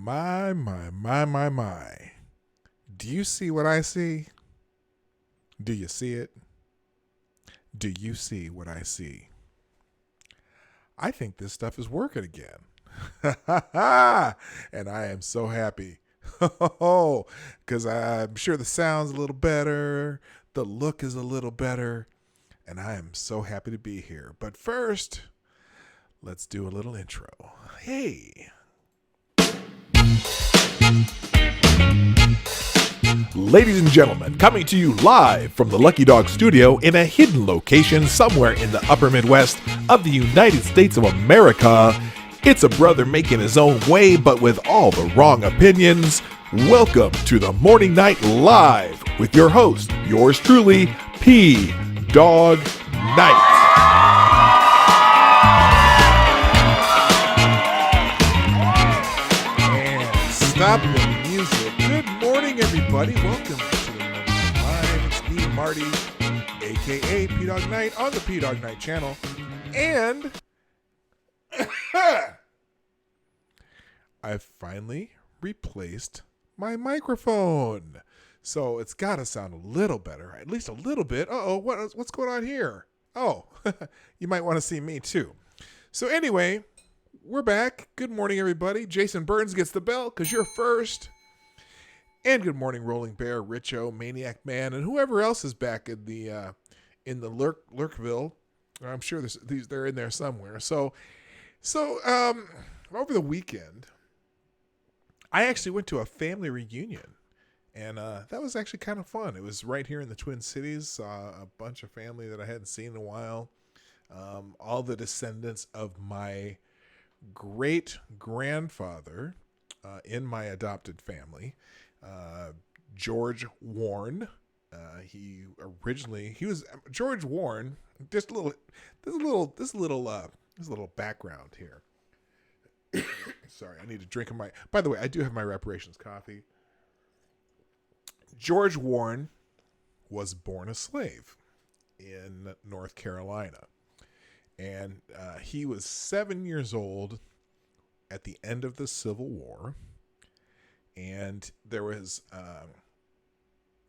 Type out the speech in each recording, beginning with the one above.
My. Do you see what I see? Do you see it? Do you see what I see? I think this stuff is working again. And I am so happy. Because I'm sure the sound's a little better, the look is a little better, and I am so happy to be here. But first, let's do a little intro. Hey. Ladies and gentlemen, coming to you live from the Lucky Dog Studio in a hidden location somewhere in the upper Midwest of the United States of America, it's a brother making his own way but with all the wrong opinions. Welcome to the Morning Night Live with your host, yours truly, Dawg Knight. And stop the music. Good morning, everybody. Welcome to the Morning Night Live. It's me, Marty, a.k.a. Dawg Knight on the Dawg Knight channel. And I've finally replaced my microphone. So it's got to sound a little better, at least a little bit. What's going on here? Oh, you might want to see me too. So anyway, we're back. Good morning, everybody. Jason Burns gets the bell because you're first. And good morning, Rolling Bear, Richo, Maniac Man, and whoever else is back in the Lurkville. I'm sure they're in there somewhere. So over the weekend, I actually went to a family reunion, and that was actually kind of fun. It was right here in the Twin Cities. Saw a bunch of family that I hadn't seen in a while. All the descendants of my great grandfather in my adopted family, George Warren. He was George Warren. Just a little background here. Sorry, I need to drink my. By the way, I do have my reparations coffee. George Warren was born a slave in North Carolina, and he was 7 years old at the end of the Civil War, and there was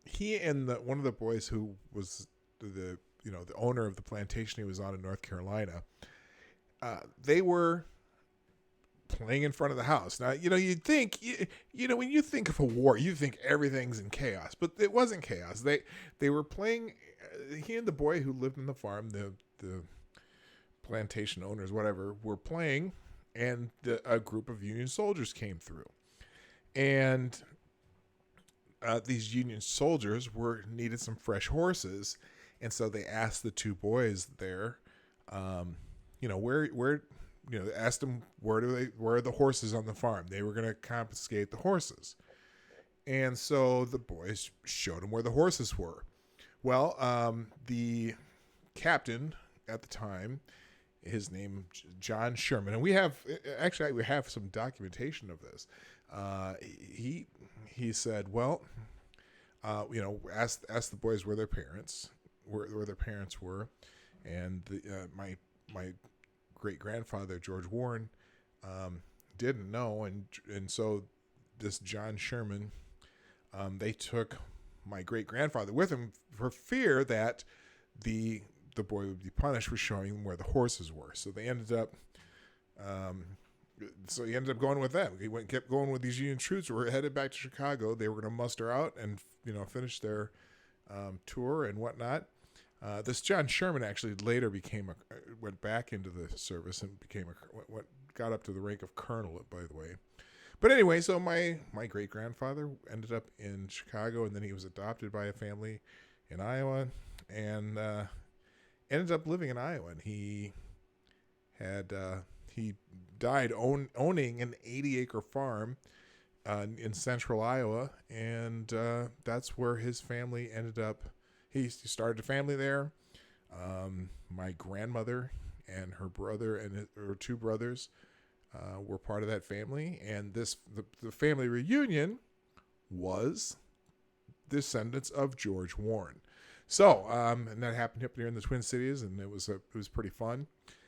he and one of the boys who was the owner of the plantation he was on in North Carolina. They were playing in front of the house. Now, you'd think, when you think of a war, you think everything's in chaos, but it wasn't chaos. They were playing, he and the boy who lived in the farm, the plantation owners, whatever, were playing, and a group of Union soldiers came through. And these Union soldiers needed some fresh horses, and so they asked the two boys there, they asked them where are the horses on the farm. They were going to confiscate the horses. And so the boys showed them where the horses were. Well, the captain at the time, his name John Sherman, and we have some documentation of this. He said, well, asked the boys where their parents were, and my great grandfather George Warren didn't know, and so this John Sherman, they took my great grandfather with him for fear that the boy would be punished for showing them where the horses were. So they ended up. So he ended up going with them. He kept going with these Union troops who were headed back to Chicago. They were going to muster out and finish their tour and whatnot. This John Sherman actually later went back into the service and got up to the rank of colonel, by the way. But anyway, so my great grandfather ended up in Chicago, and then he was adopted by a family in Iowa, and ended up living in Iowa. And he died owning an 80-acre farm in central Iowa, and that's where his family ended up. He started a family there. My grandmother and her brother and her two brothers were part of that family, and the family reunion was descendants of George Warren. So, and that happened up here in the Twin Cities, and it was pretty fun.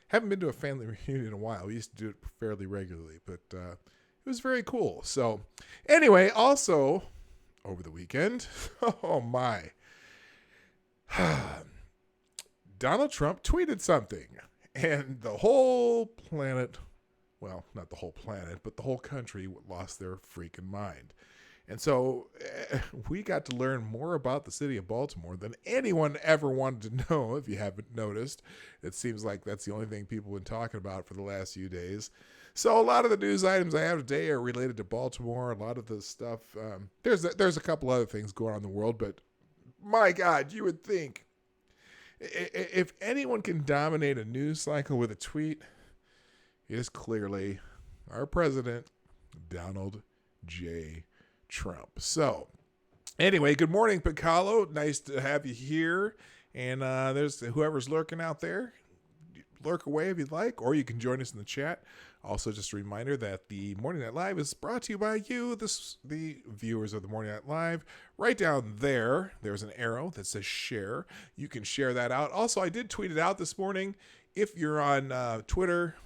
Haven't been to a family reunion in a while. We used to do it fairly regularly, but It was very cool. So anyway, also over the weekend, oh my, Donald Trump tweeted something, and the whole planet, well, not the whole planet, but the whole country lost their freaking mind. And so we got to learn more about the city of Baltimore than anyone ever wanted to know, if you haven't noticed. It seems like that's the only thing people have been talking about for the last few days. So a lot of the news items I have today are related to Baltimore. A lot of the stuff, there's a couple other things going on in the world, but my God, you would think if anyone can dominate a news cycle with a tweet, it is clearly our president, Donald J. Trump. So anyway, good morning, Piccolo. Nice to have you here. And there's whoever's lurking out there. Lurk away if you'd like, or you can join us in the chat. Also, just a reminder that the Morning Night Live is brought to you by you, the viewers of the Morning Night Live. Right down there, there's an arrow that says share. You can share that out. Also, I did tweet it out this morning. If you're on Twitter,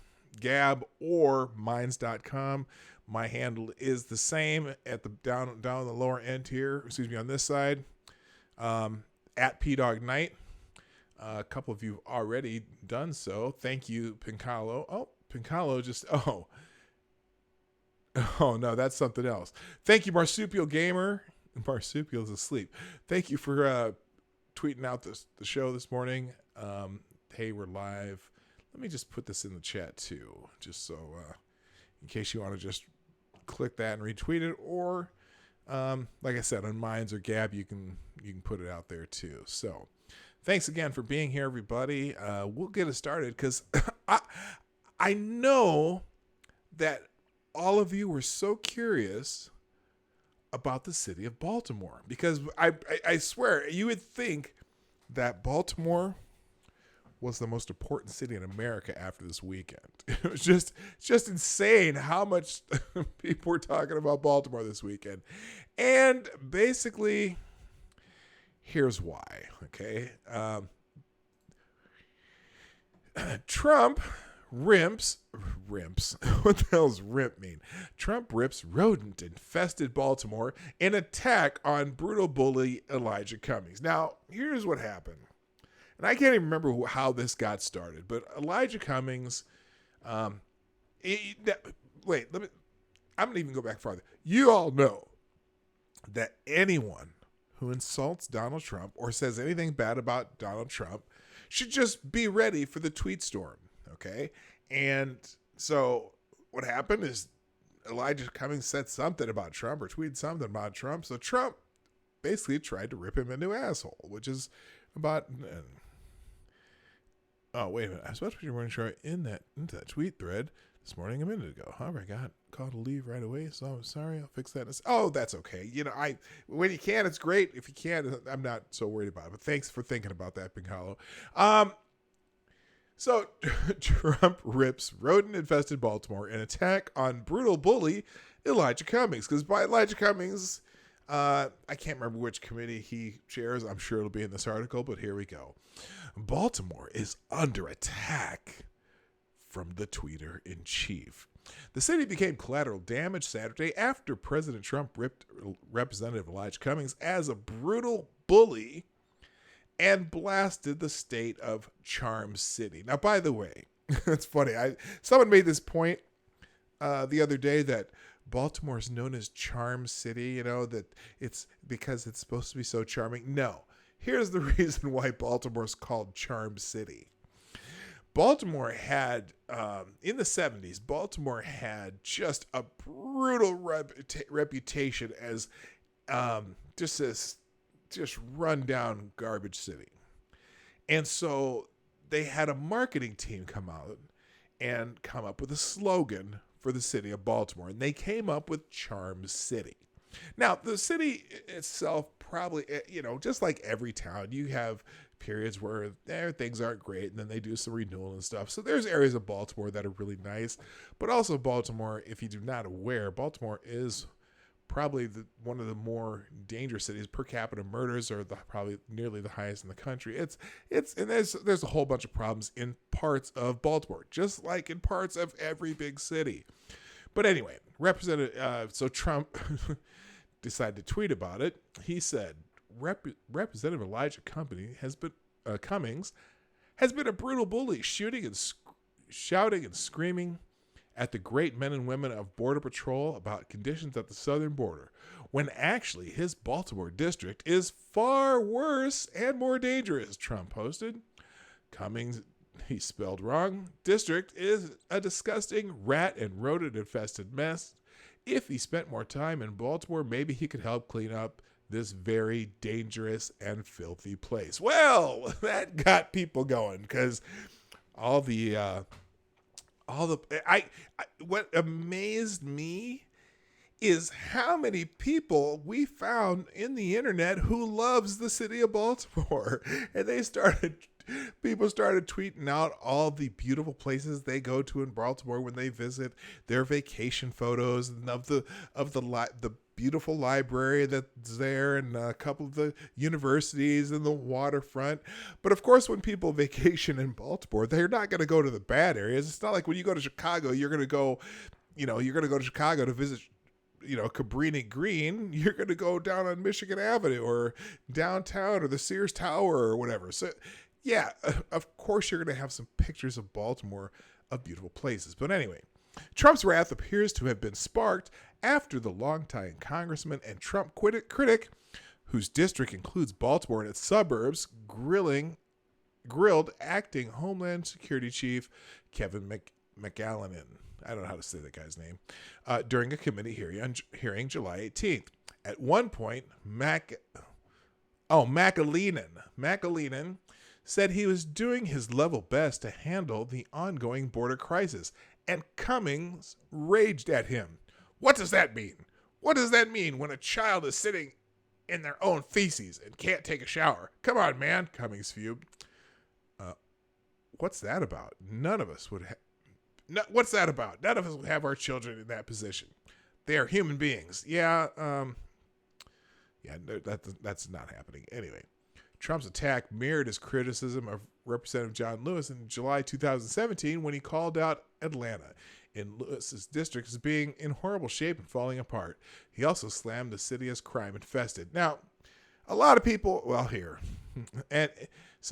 Gab, or Minds.com, my handle is the same at the down the lower end here. Excuse me, on this side, at Dawg Knight. A couple of you have already done so. Thank you, Piccolo. Oh, Piccolo just, oh no, that's something else. Thank you, Marsupial Gamer. Marsupial's asleep. Thank you for tweeting out the show this morning. Hey, we're live. Let me just put this in the chat too, just so in case you want to just click that and retweet it, or like I said, on Minds or Gab, you can put it out there too. So thanks again for being here, everybody. We'll get it started because I know that all of you were so curious about the city of Baltimore, because I swear you would think that Baltimore was the most important city in America after this weekend. It was just insane how much people were talking about Baltimore this weekend. And basically, here's why, okay? Trump rimps. What the hell does rimp mean? Trump rips rodent-infested Baltimore in attack on brutal bully Elijah Cummings. Now, here's what happened. And I can't even remember how this got started, but Elijah Cummings, I'm going to even go back farther. You all know that anyone who insults Donald Trump or says anything bad about Donald Trump should just be ready for the tweet storm, okay? And so what happened is Elijah Cummings said something about Trump or tweeted something about Trump, so Trump basically tried to rip him a new asshole, which is about... Oh, wait a minute. I was supposed to be sure into that tweet thread this morning a minute ago. However, I got called to leave right away, so I'm sorry. I'll fix that. Oh, that's okay. You know, when you can, it's great. If you can't, I'm not so worried about it. But thanks for thinking about that, Big Hollow. So Trump rips rodent-infested Baltimore in attack on brutal bully Elijah Cummings. Because by Elijah Cummings, I can't remember which committee he chairs. I'm sure it'll be in this article, but here we go. Baltimore is under attack from the tweeter-in-chief. The city became collateral damage Saturday after President Trump ripped Representative Elijah Cummings as a brutal bully and blasted the state of Charm City. Now, by the way, it's funny. Someone made this point the other day that Baltimore is known as Charm City, you know, that it's because it's supposed to be so charming. No. Here's the reason why Baltimore's called Charm City. Baltimore had, in the 70s, Baltimore had just a brutal reputation as just run-down garbage city. And so they had a marketing team come out and come up with a slogan for the city of Baltimore, and they came up with Charm City. Now, the city itself probably, you know, just like every town, you have periods where things aren't great, and then they do some renewal and stuff. So there's areas of Baltimore that are really nice, but also Baltimore, if you're not aware, Baltimore is probably one of the more dangerous cities. Per capita murders are probably nearly the highest in the country. And there's a whole bunch of problems in parts of Baltimore, just like in parts of every big city. But anyway, so Trump decided to tweet about it. He said, Representative Elijah Cummings has been a brutal bully, shouting and screaming at the great men and women of Border Patrol about conditions at the southern border, when actually his Baltimore district is far worse and more dangerous, Trump posted. Cummings, he spelled wrong, district is a disgusting rat and rodent-infested mess. If he spent more time in Baltimore, maybe he could help clean up this very dangerous and filthy place. Well, that got people going, because what amazed me is how many people we found in the internet who loves the city of Baltimore. And people started tweeting out all the beautiful places they go to in Baltimore when they visit, their vacation photos, and of the beautiful library that's there, and a couple of the universities and the waterfront. But of course, when people vacation in Baltimore, they're not going to go to the bad areas. It's not like when you go to Chicago, you're going to go to Chicago to visit, Cabrini Green. You're going to go down on Michigan Avenue or downtown or the Sears Tower or whatever. So yeah, of course you're going to have some pictures of Baltimore of beautiful places. But anyway, Trump's wrath appears to have been sparked after the longtime congressman and Trump critic, whose district includes Baltimore and its suburbs, grilled acting Homeland Security Chief Kevin McAleenan. I don't know how to say that guy's name, during a committee hearing July 18th. At one point, McAleenan said he was doing his level best to handle the ongoing border crisis, and Cummings raged at him. What does that mean? What does that mean when a child is sitting in their own feces and can't take a shower? Come on, man, Cummings fumed. What's that about? None of us would what's that about? None of us would have our children in that position. They are human beings. That's not happening. Anyway, Trump's attack mirrored his criticism of Representative John Lewis in July 2017 when he called out Atlanta in Lewis's district as being in horrible shape and falling apart. He also slammed the city as crime infested. Now, a lot of people, a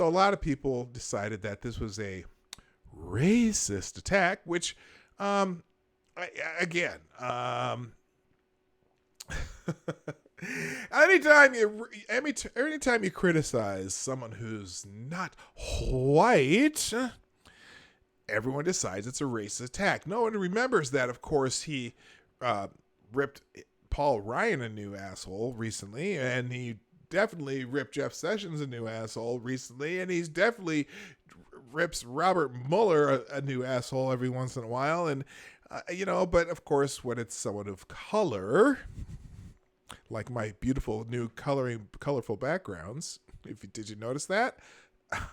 lot of people decided that this was a racist attack, which, anytime you criticize someone who's not white, everyone decides it's a racist attack. No one remembers that, of course, he ripped Paul Ryan a new asshole recently, and he definitely ripped Jeff Sessions a new asshole recently, and he's definitely rips Robert Mueller a new asshole every once in a while. And, but of course, when it's someone of color, like my beautiful new colorful backgrounds, did you notice that?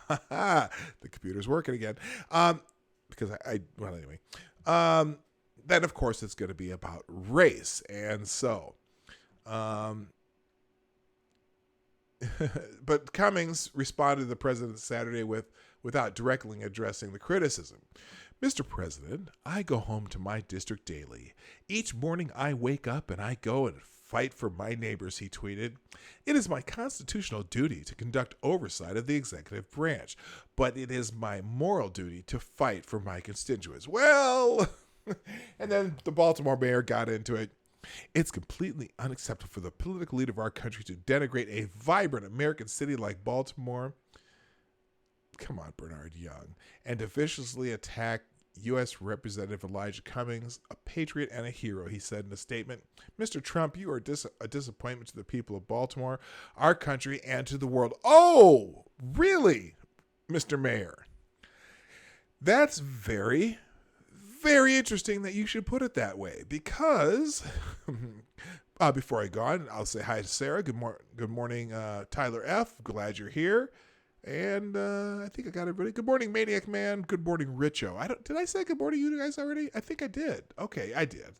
The computer's working again. Because anyway. Then, of course, it's going to be about race. And so, but Cummings responded to the president Saturday without directly addressing the criticism. Mr. President, I go home to my district daily. Each morning I wake up and I go and fight for my neighbors, he tweeted. It is my constitutional duty to conduct oversight of the executive branch, but it is my moral duty to fight for my constituents. Well, and then the Baltimore mayor got into it. It's completely unacceptable for the political leader of our country to denigrate a vibrant American city like Baltimore. Come on, Bernard Young. And to viciously attack U.S. Representative Elijah Cummings, a patriot and a hero, he said in a statement. Mr. Trump, you are a disappointment to the people of Baltimore, our country, and to the world. Oh, really, Mr. Mayor? That's very, very interesting that you should put it that way, because before I go on, I'll say hi to Sarah. Good morning, Tyler F. Glad you're here. And I think I got everybody. Good morning, Maniac Man. Good morning, Richo. Did I say good morning to you guys already? I think I did. Okay, I did.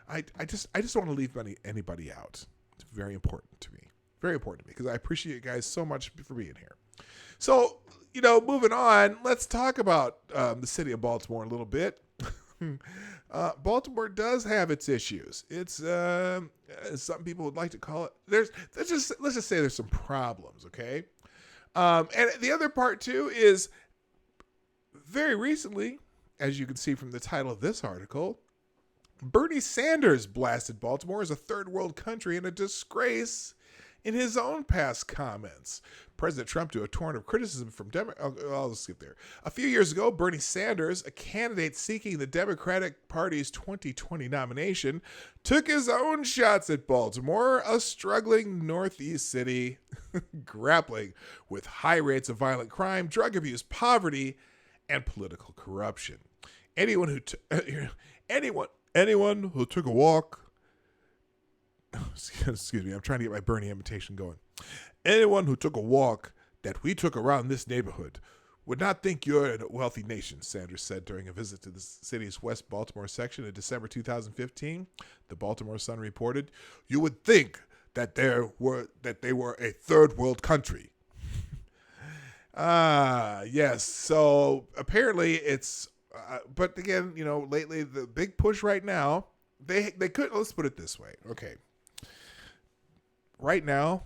I just don't want to leave anybody out. It's very important to me. Very important to me, because I appreciate you guys so much for being here. So, moving on, let's talk about the city of Baltimore a little bit. Baltimore does have its issues. It's some people would like to call it. Let's just say there's some problems. Okay, and the other part too is very recently, as you can see from the title of this article, Bernie Sanders blasted Baltimore as a third world country and a disgrace in his own past comments. President Trump to a torrent of criticism from Democrats. I'll skip there. A few years ago, Bernie Sanders, a candidate seeking the Democratic Party's 2020 nomination, took his own shots at Baltimore, a struggling northeast city grappling with high rates of violent crime, drug abuse, poverty, and political corruption. Anyone who took a walk. Excuse me, I'm trying to get my Bernie imitation going. Anyone who took a walk that we took around this neighborhood would not think you're in a wealthy nation, Sanders said during a visit to the city's West Baltimore section in December 2015. The Baltimore Sun reported, "You would think that they were a third world country." Yes. So apparently it's, but again, lately the big push right now, they could, let's put it this way. Okay. Right now,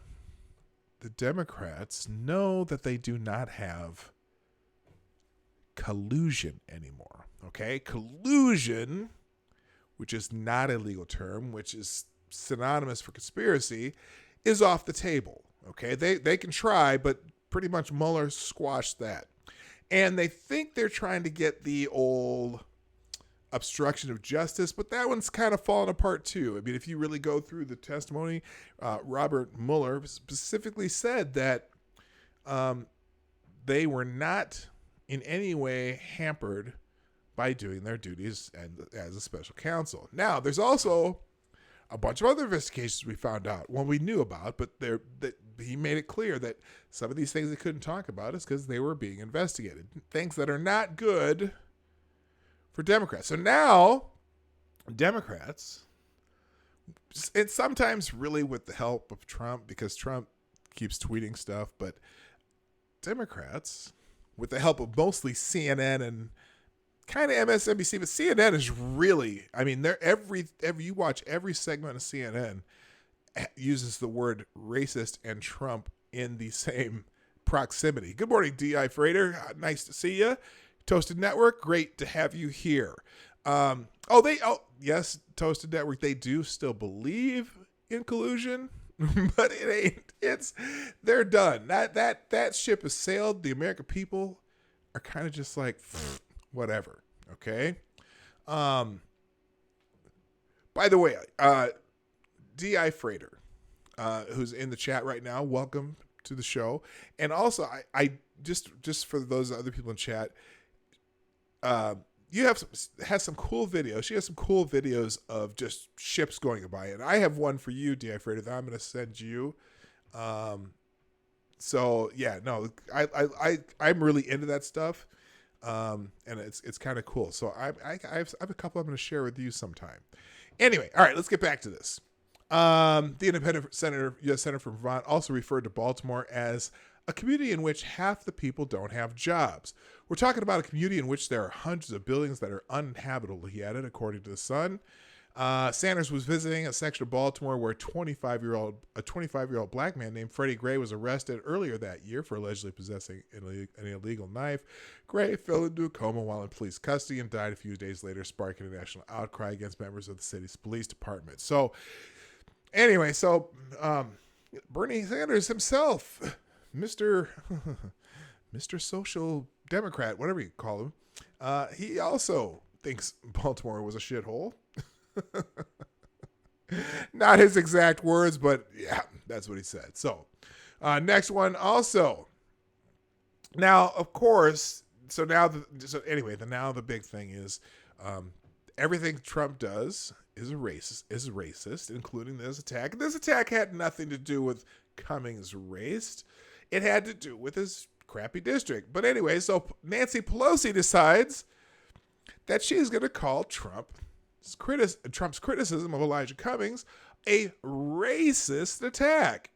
the Democrats know that they do not have collusion anymore. Okay. Collusion, which is not a legal term, which is synonymous for conspiracy, is off the table. Okay. They can try, but pretty much Mueller squashed that. And they think they're trying to get the old obstruction of justice, but that one's kind of fallen apart too. I mean, if you really go through the testimony, Robert Mueller specifically said that they were not in any way hampered by doing their duties as a special counsel. Now, there's also a bunch of other investigations we found out, one we knew about, but he made it clear that some of these things they couldn't talk about is because they were being investigated. Things that are not good for Democrats. So now, Democrats, and sometimes really with the help of Trump, because Trump keeps tweeting stuff, but Democrats, with the help of mostly CNN and kind of MSNBC, but CNN is really, I mean, you watch every segment of CNN uses the word racist and Trump in the same proximity. Good morning, D.I. Freighter. Nice to see you. Toasted Network, great to have you here. Yes, Toasted Network, they do still believe in collusion, but they're done. That ship has sailed. The American people are kind of just like, whatever. Okay. By the way, D.I. Freighter, who's in the chat right now, welcome to the show. And also, I just for those other people in chat, you has some cool videos. She has some cool videos of just ships going by, and I have one for you, D.I. Freighter, that I'm going to send you. So yeah, no, I'm really into that stuff, and it's kind of cool. So I have a couple I'm going to share with you sometime. Anyway, all right, let's get back to this. The independent senator, U.S. Senator from Vermont, also referred to Baltimore as a community in which half the people don't have jobs. We're talking about a community in which there are hundreds of buildings that are uninhabitable, he added, according to The Sun. Sanders was visiting a section of Baltimore where a 25-year-old black man named Freddie Gray was arrested earlier that year for allegedly possessing an illegal knife. Gray fell into a coma while in police custody and died a few days later, sparking a national outcry against members of the city's police department. So, anyway, Bernie Sanders himself, Mr. Social Democrat, whatever you call him, he also thinks Baltimore was a shithole. Not his exact words, but yeah, that's what he said. So, next one also. Now, of course, the big thing is, everything Trump does is racist, including this attack. This attack had nothing to do with Cummings' race. It had to do with his crappy district. But anyway, so Nancy Pelosi decides that she's going to call Trump's criticism of Elijah Cummings a racist attack.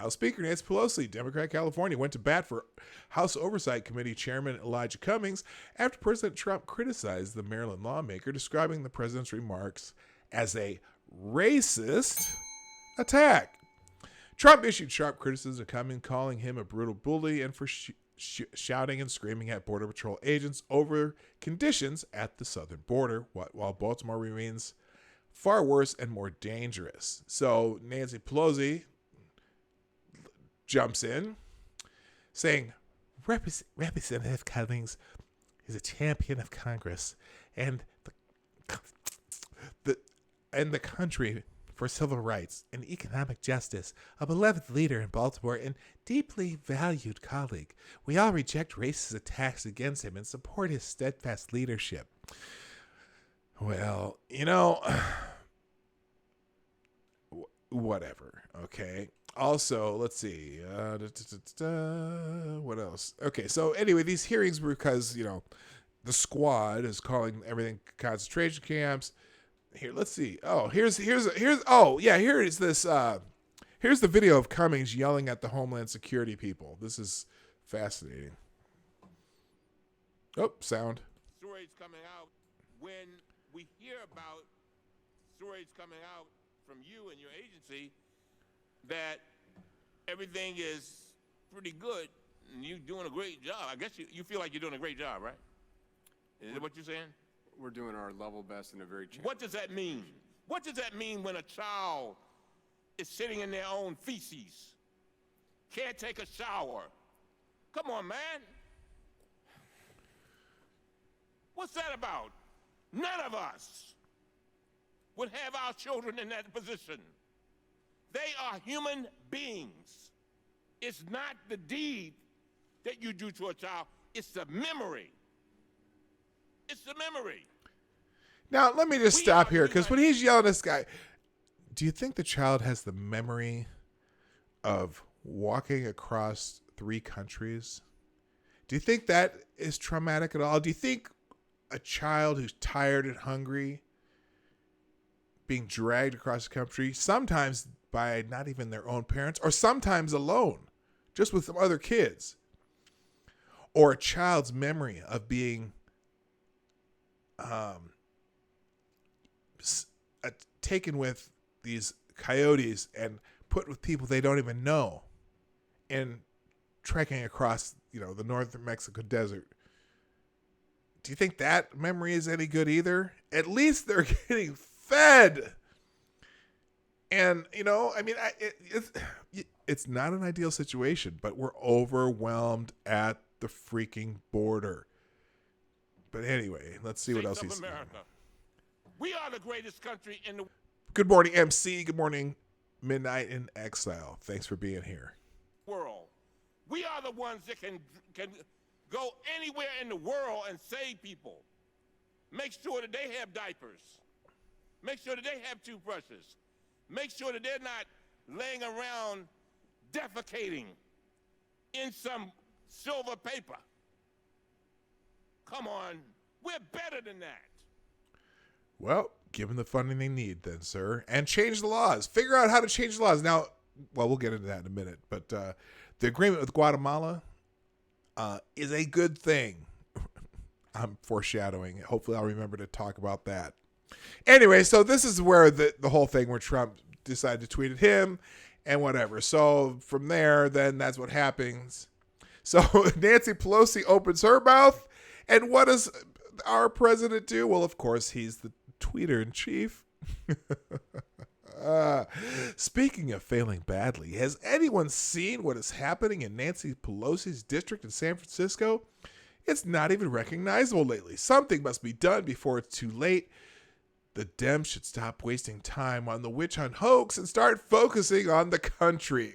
House Speaker Nancy Pelosi, Democrat California, went to bat for House Oversight Committee Chairman Elijah Cummings after President Trump criticized the Maryland lawmaker, describing the president's remarks as a racist attack. Trump issued sharp criticism of Cummings, calling him a brutal bully and for shouting and screaming at Border Patrol agents over conditions at the southern border, while Baltimore remains far worse and more dangerous. So Nancy Pelosi jumps in, saying, Representative Cummings is a champion of Congress and the country for civil rights and economic justice, a beloved leader in Baltimore and deeply valued colleague. We all reject racist attacks against him and support his steadfast leadership. Well, whatever, okay? Also, let's see. What else? Okay, so anyway, these hearings were because, the squad is calling everything concentration camps. Here, let's see. Oh, here it is. Here's the video of Cummings yelling at the Homeland Security people. This is fascinating. Oh, sound. Stories coming out. When we hear about stories coming out from you and your agency that everything is pretty good and you're doing a great job. I guess you feel like you're doing a great job, right? Is that what you're saying? We're doing our level best in a very challenging. What does that mean? What does that mean when a child is sitting in their own feces, can't take a shower? Come on, man. What's that about? None of us would have our children in that position. They are human beings. It's not the deed that you do to a child, it's the memory. It's the memory. Now, let me just stop here, because when he's yelling at this guy, do you think the child has the memory of walking across 3 countries? Do you think that is traumatic at all? Do you think a child who's tired and hungry being dragged across the country, sometimes by not even their own parents, or sometimes alone, just with some other kids, or a child's memory of being taken with these coyotes and put with people they don't even know and trekking across, the northern Mexico desert. Do you think that memory is any good either? At least they're getting fed. And, it's not an ideal situation, but we're overwhelmed at the freaking border. But anyway, let's see what else he's saying. We are the greatest country in the Good morning, MC. Good morning, Midnight in Exile. Thanks for being here. world. We are the ones that can go anywhere in the world and save people. Make sure that they have diapers. Make sure that they have toothbrushes. Make sure that they're not laying around defecating in some silver paper. Come on, we're better than that. Well, give them the funding they need then, sir. And change the laws. Figure out how to change the laws. Now, we'll get into that in a minute. But the agreement with Guatemala is a good thing. I'm foreshadowing. Hopefully I'll remember to talk about that. Anyway, so this is where the whole thing where Trump decided to tweet at him and whatever. So from there, then that's what happens. So Nancy Pelosi opens her mouth. And what does our president do? Well, of course, he's the tweeter in chief. Speaking of failing badly, has anyone seen what is happening in Nancy Pelosi's district in San Francisco? It's not even recognizable lately. Something must be done before it's too late. The Dems should stop wasting time on the witch hunt hoax and start focusing on the country.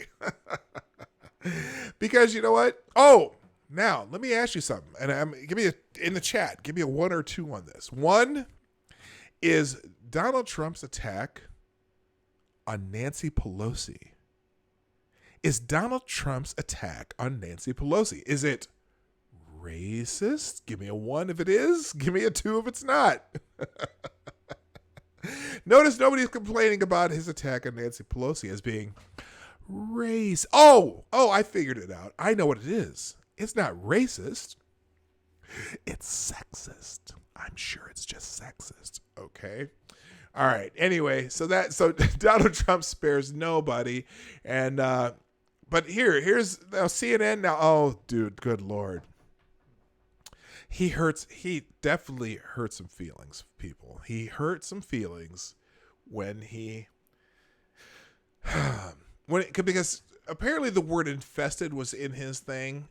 Because you know what? Oh, now let me ask you something. And in the chat, give me a 1 or 2 on this. 1 is Donald Trump's attack on Nancy Pelosi. Is Donald Trump's attack on Nancy Pelosi? Is it racist? Give me a 1 if it is. Give me a 2 if it's not. Notice nobody's complaining about his attack on Nancy Pelosi as being Race. Oh, I figured it out. I know what it is. It's not racist. It's sexist. I'm sure it's just sexist. Okay. All right. Anyway, so Donald Trump spares nobody, and but here's now CNN now. Oh, dude, good lord. He definitely hurt some feelings, people. He hurt some feelings when because apparently the word infested was in his thing.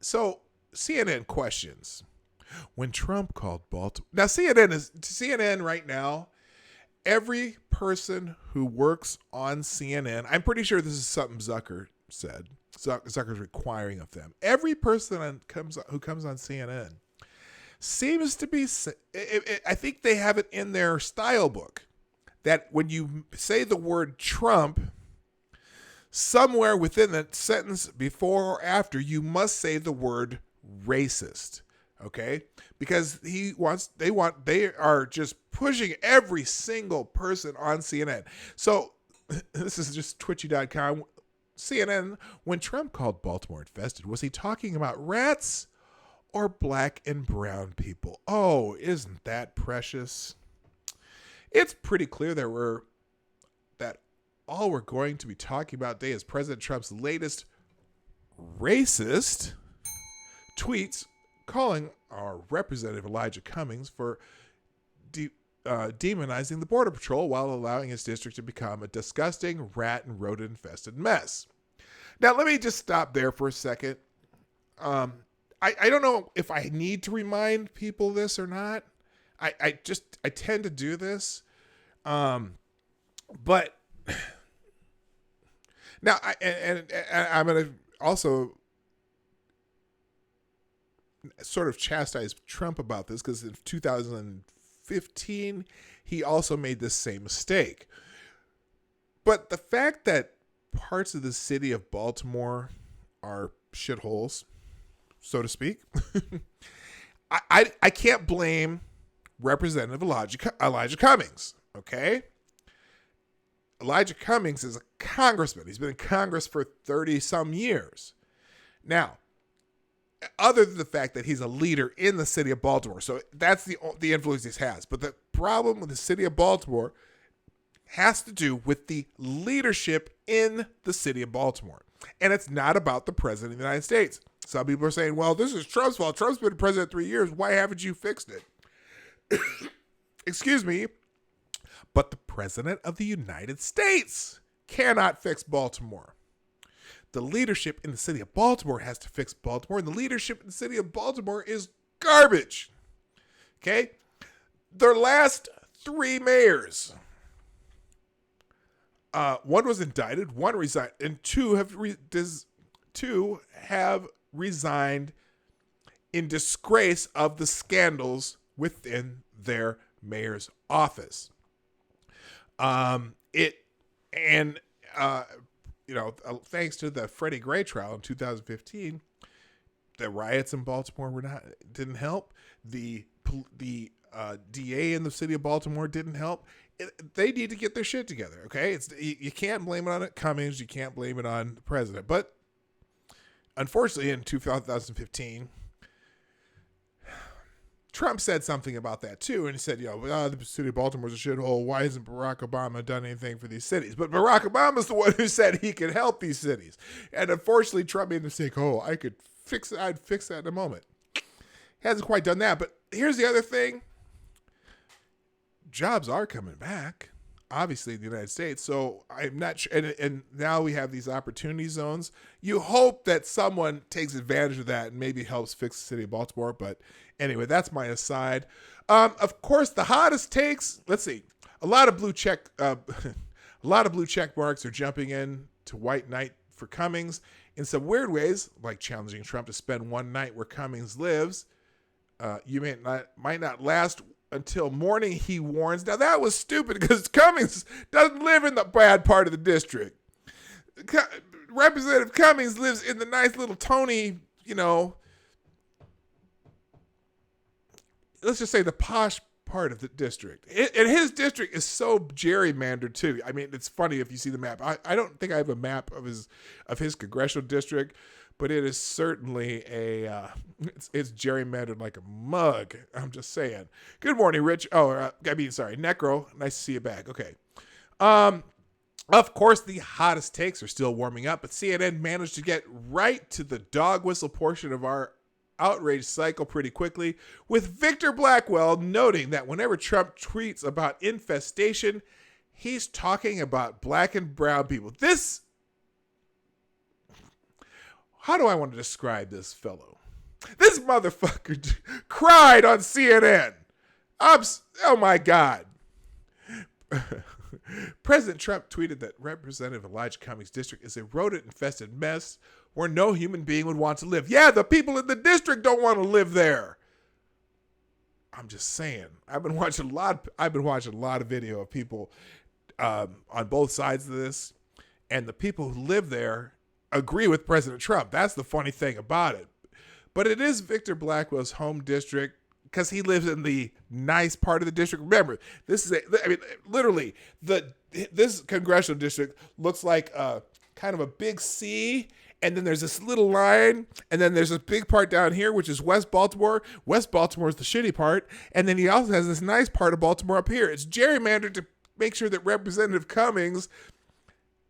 So CNN questions when Trump called Baltimore. Now CNN right now. Every person who works on CNN, I'm pretty sure this is something Zucker said. Zucker's requiring of them. Every person who comes on CNN seems to be. I think they have it in their style book that when you say the word Trump, somewhere within that sentence before or after, you must say the word racist. Okay, because they are just pushing every single person on CNN. So this is just twitchy.com. CNN, when Trump called Baltimore infested, was he talking about rats or black and brown people? Oh, isn't that precious? It's pretty clear that all we're going to be talking about today is President Trump's latest racist tweets calling our Representative Elijah Cummings for demonizing the Border Patrol while allowing his district to become a disgusting rat and rodent-infested mess. Now, let me just stop there for a second. I don't know if I need to remind people this or not. I tend to do this. But now, I'm going to also sort of chastise Trump about this because in 2015, he also made this same mistake. But the fact that parts of the city of Baltimore are shitholes, so to speak, I can't blame Representative Elijah Cummings, okay? Elijah Cummings is a congressman. He's been in Congress for 30-some years. Now, other than the fact that he's a leader in the city of Baltimore. So that's the influence he has. But the problem with the city of Baltimore has to do with the leadership in the city of Baltimore. And it's not about the president of the United States. Some people are saying, well, this is Trump's fault. Trump's been president 3 years. Why haven't you fixed it? Excuse me. But the president of the United States cannot fix Baltimore. The leadership in the city of Baltimore has to fix Baltimore, and the leadership in the city of Baltimore is garbage. Okay? Their last 3 mayors, one was indicted, one resigned, and two have resigned in disgrace of the scandals within their mayor's office. Thanks to the Freddie Gray trial in 2015, the riots in Baltimore didn't help. The DA in the city of Baltimore didn't help. They need to get their shit together. Okay, you can't blame it on Cummings. You can't blame it on the president. But unfortunately, in 2015, Trump said something about that too, and he said, the city of Baltimore's a shithole. Why hasn't Barack Obama done anything for these cities? But Barack Obama's the one who said he could help these cities. And unfortunately, Trump made the mistake, I could fix it. I'd fix that in a moment. He hasn't quite done that. But here's the other thing. Jobs are coming back, obviously, in the United States. So I'm not sure. And now we have these opportunity zones. You hope that someone takes advantage of that and maybe helps fix the city of Baltimore. But anyway, that's my aside. Of course, the hottest takes. Let's see. A lot of blue check marks are jumping in to White Knight for Cummings in some weird ways, like challenging Trump to spend one night where Cummings lives. You might not last until morning, he warns. Now, that was stupid because Cummings doesn't live in the bad part of the district. Representative Cummings lives in the nice little Tony, let's just say the posh part of the district. And his district is so gerrymandered too. I mean, it's funny if you see the map. I don't think I have a map of his congressional district, but it is certainly it's gerrymandered like a mug. I'm just saying. Good morning, Rich. Sorry, Necro. Nice to see you back. Okay. Of course, the hottest takes are still warming up, but CNN managed to get right to the dog whistle portion of our outrage cycle pretty quickly, with Victor Blackwell noting that whenever Trump tweets about infestation, he's talking about black and brown people. How do I want to describe this fellow? This motherfucker cried on CNN. Oh my God. President Trump tweeted that Representative Elijah Cummings' district is a rodent-infested mess where no human being would want to live. Yeah, the people in the district don't want to live there. I'm just saying. I've been watching a lot of video of people on both sides of this, and the people who live there agree with President Trump. That's the funny thing about it. But it is Victor Blackwell's home district because he lives in the nice part of the district. Remember, this congressional district looks like kind of a big C, and then there's this little line, and then there's this big part down here, which is West Baltimore. West Baltimore is the shitty part, and then he also has this nice part of Baltimore up here. It's gerrymandered to make sure that Representative Cummings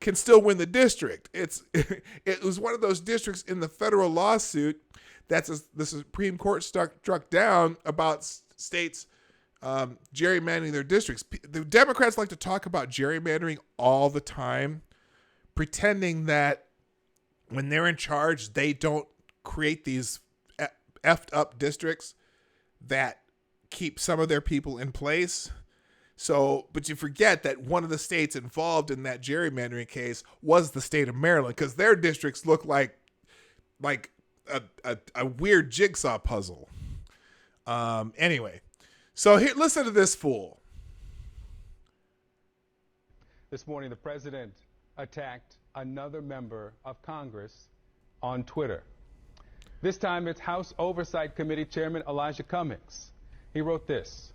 can still win the district. It was one of those districts in the federal lawsuit the Supreme Court struck down about states gerrymandering their districts. The Democrats like to talk about gerrymandering all the time, pretending that when they're in charge, they don't create these effed up districts that keep some of their people in place. But you forget that one of the states involved in that gerrymandering case was the state of Maryland, because their districts look like a weird jigsaw puzzle. Anyway, so here, listen to this fool. This morning, the president attacked another member of Congress on Twitter. This time, it's House Oversight Committee Chairman Elijah Cummings. He wrote this: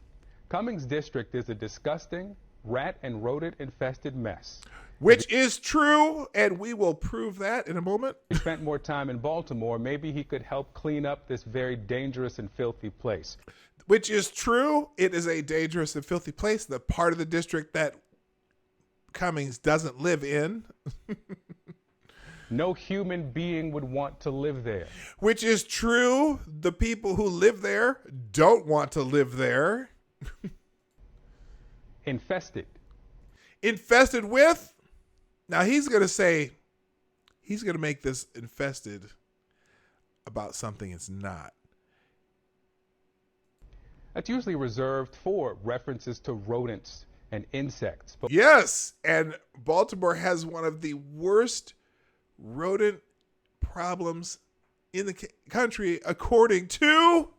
Cummings' district is a disgusting, rat and rodent-infested mess. Which is true, and we will prove that in a moment. He spent more time in Baltimore. Maybe he could help clean up this very dangerous and filthy place. Which is true. It is a dangerous and filthy place. The part of the district that Cummings doesn't live in. No human being would want to live there. Which is true. The people who live there don't want to live there. Infested. Infested with? Now he's going to make this infested about something it's not. That's usually reserved for references to rodents and insects. But yes, and Baltimore has one of the worst rodent problems in the country, according to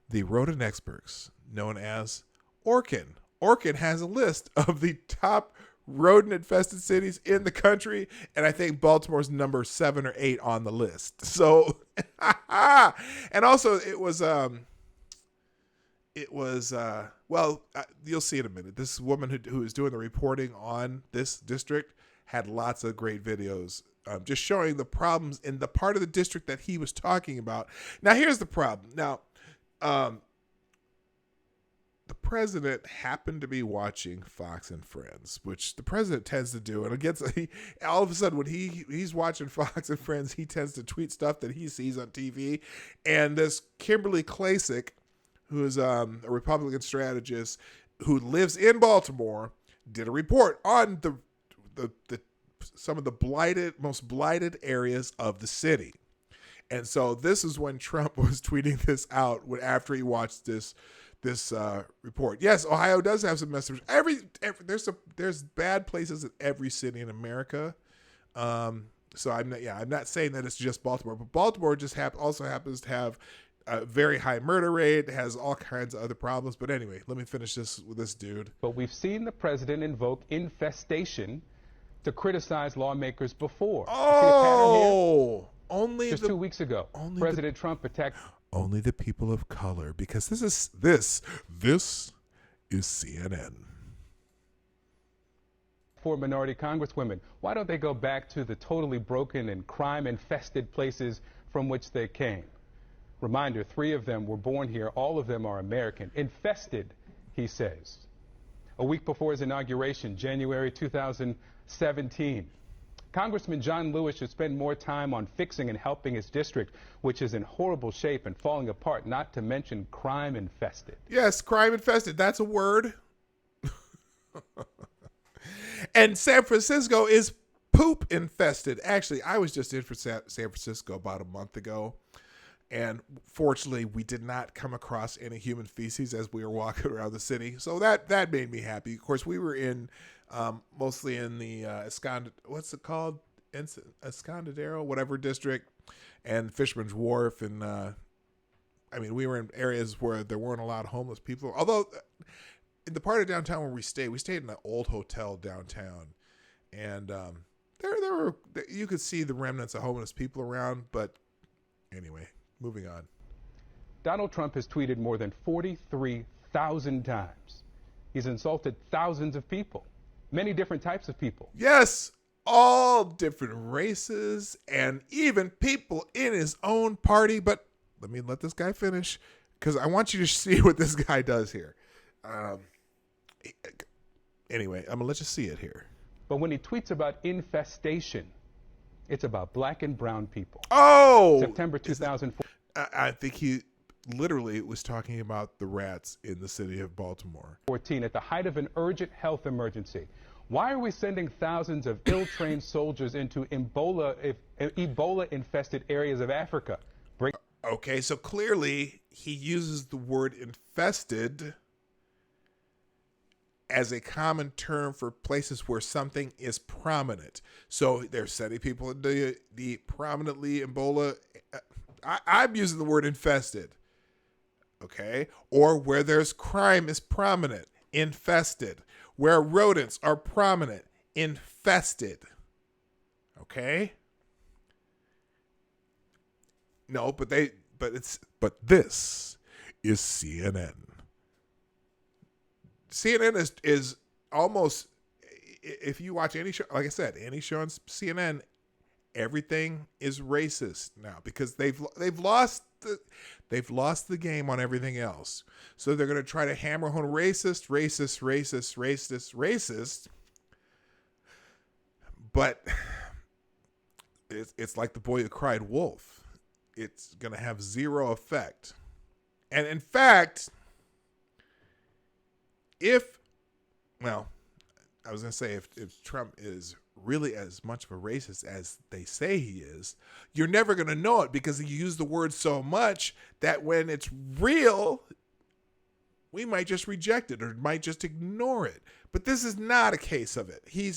the rodent experts known as Orkin. Orkin has a list of the top rodent-infested cities in the country, and I think Baltimore's number 7 or 8 on the list. So, and also you'll see in a minute. This woman who is doing the reporting on this district had lots of great videos just showing the problems in the part of the district that he was talking about. Now, here's the problem. Now, the president happened to be watching Fox and Friends, which the president tends to do. And all of a sudden, when he's watching Fox and Friends, he tends to tweet stuff that he sees on TV. And this Kimberly Klacik, who is a Republican strategist who lives in Baltimore, did a report on some of the most blighted areas of the city. And so this is when Trump was tweeting this out after he watched this report. Yes, Ohio does have some message. There's bad places in every city in America. So I'm not saying that it's just Baltimore, but Baltimore just also happens to have a very high murder rate, has all kinds of other problems. But anyway, let me finish this with this dude. But we've seen the president invoke infestation to criticize lawmakers before. Oh, only just 2 weeks ago, President Trump attacked only the people of color, because this is CNN. For minority congresswomen, why don't they go back to the totally broken and crime-infested places from which they came? Reminder, 3 of them were born here. All of them are American. Infested, he says. A week before his inauguration, January 2017, Congressman John Lewis should spend more time on fixing and helping his district, which is in horrible shape and falling apart, not to mention crime-infested. Yes, crime-infested. That's a word. And San Francisco is poop infested. Actually, I was just in for San Francisco about a month ago, and fortunately, we did not come across any human feces as we were walking around the city. So that made me happy. Of course, we were in mostly in the Escondidero, whatever district, and Fisherman's Wharf, and we were in areas where there weren't a lot of homeless people. Although in the part of downtown where we stayed in an old hotel downtown, and there were, you could see the remnants of homeless people around. But anyway, moving on. Donald Trump has tweeted more than 43,000 times. He's insulted thousands of people, many different types of people. Yes, all different races and even people in his own party. But let this guy finish, because I want you to see what this guy does here. Anyway, I'm going to let you see it here. But when he tweets about infestation, it's about black and brown people. Oh! September 2004. I think he literally was talking about the rats in the city of Baltimore. 14, at the height of an urgent health emergency. Why are we sending thousands of ill-trained soldiers into Ebola-infested areas of Africa? Okay, so clearly he uses the word infested as a common term for places where something is prominent. So they're sending people into the prominently Ebola. I'm using the word infested. Okay? Or where there's crime is prominent, infested. Where rodents are prominent, infested. Okay? No, but this is CNN. CNN is almost, if you watch any show, like I said, any show on CNN, everything is racist now, because they've lost the game on everything else. So they're going to try to hammer home racist. But it's like the boy who cried wolf. It's going to have zero effect. And in fact, if Trump is really as much of a racist as they say he is, you're never going to know it, because he used the word so much that when it's real, we might just reject it or might just ignore it. But this is not a case of it. He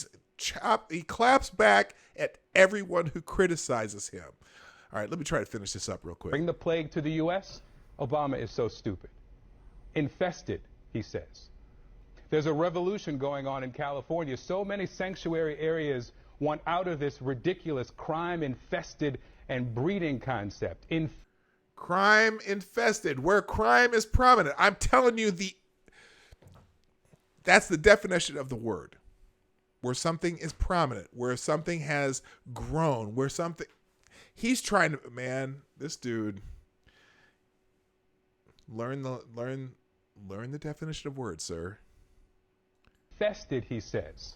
claps back at everyone who criticizes him. All right, let me try to finish this up real quick. Bring the plague to the U.S.? Obama is so stupid. Infested, he says. There's a revolution going on in California. So many sanctuary areas want out of this ridiculous crime-infested and breeding concept. Crime infested, where crime is prominent. I'm telling you, that's the definition of the word. Where something is prominent, where something has grown, where something... He's trying to... Man, this dude... Learn the definition of words, sir. Infested, he says.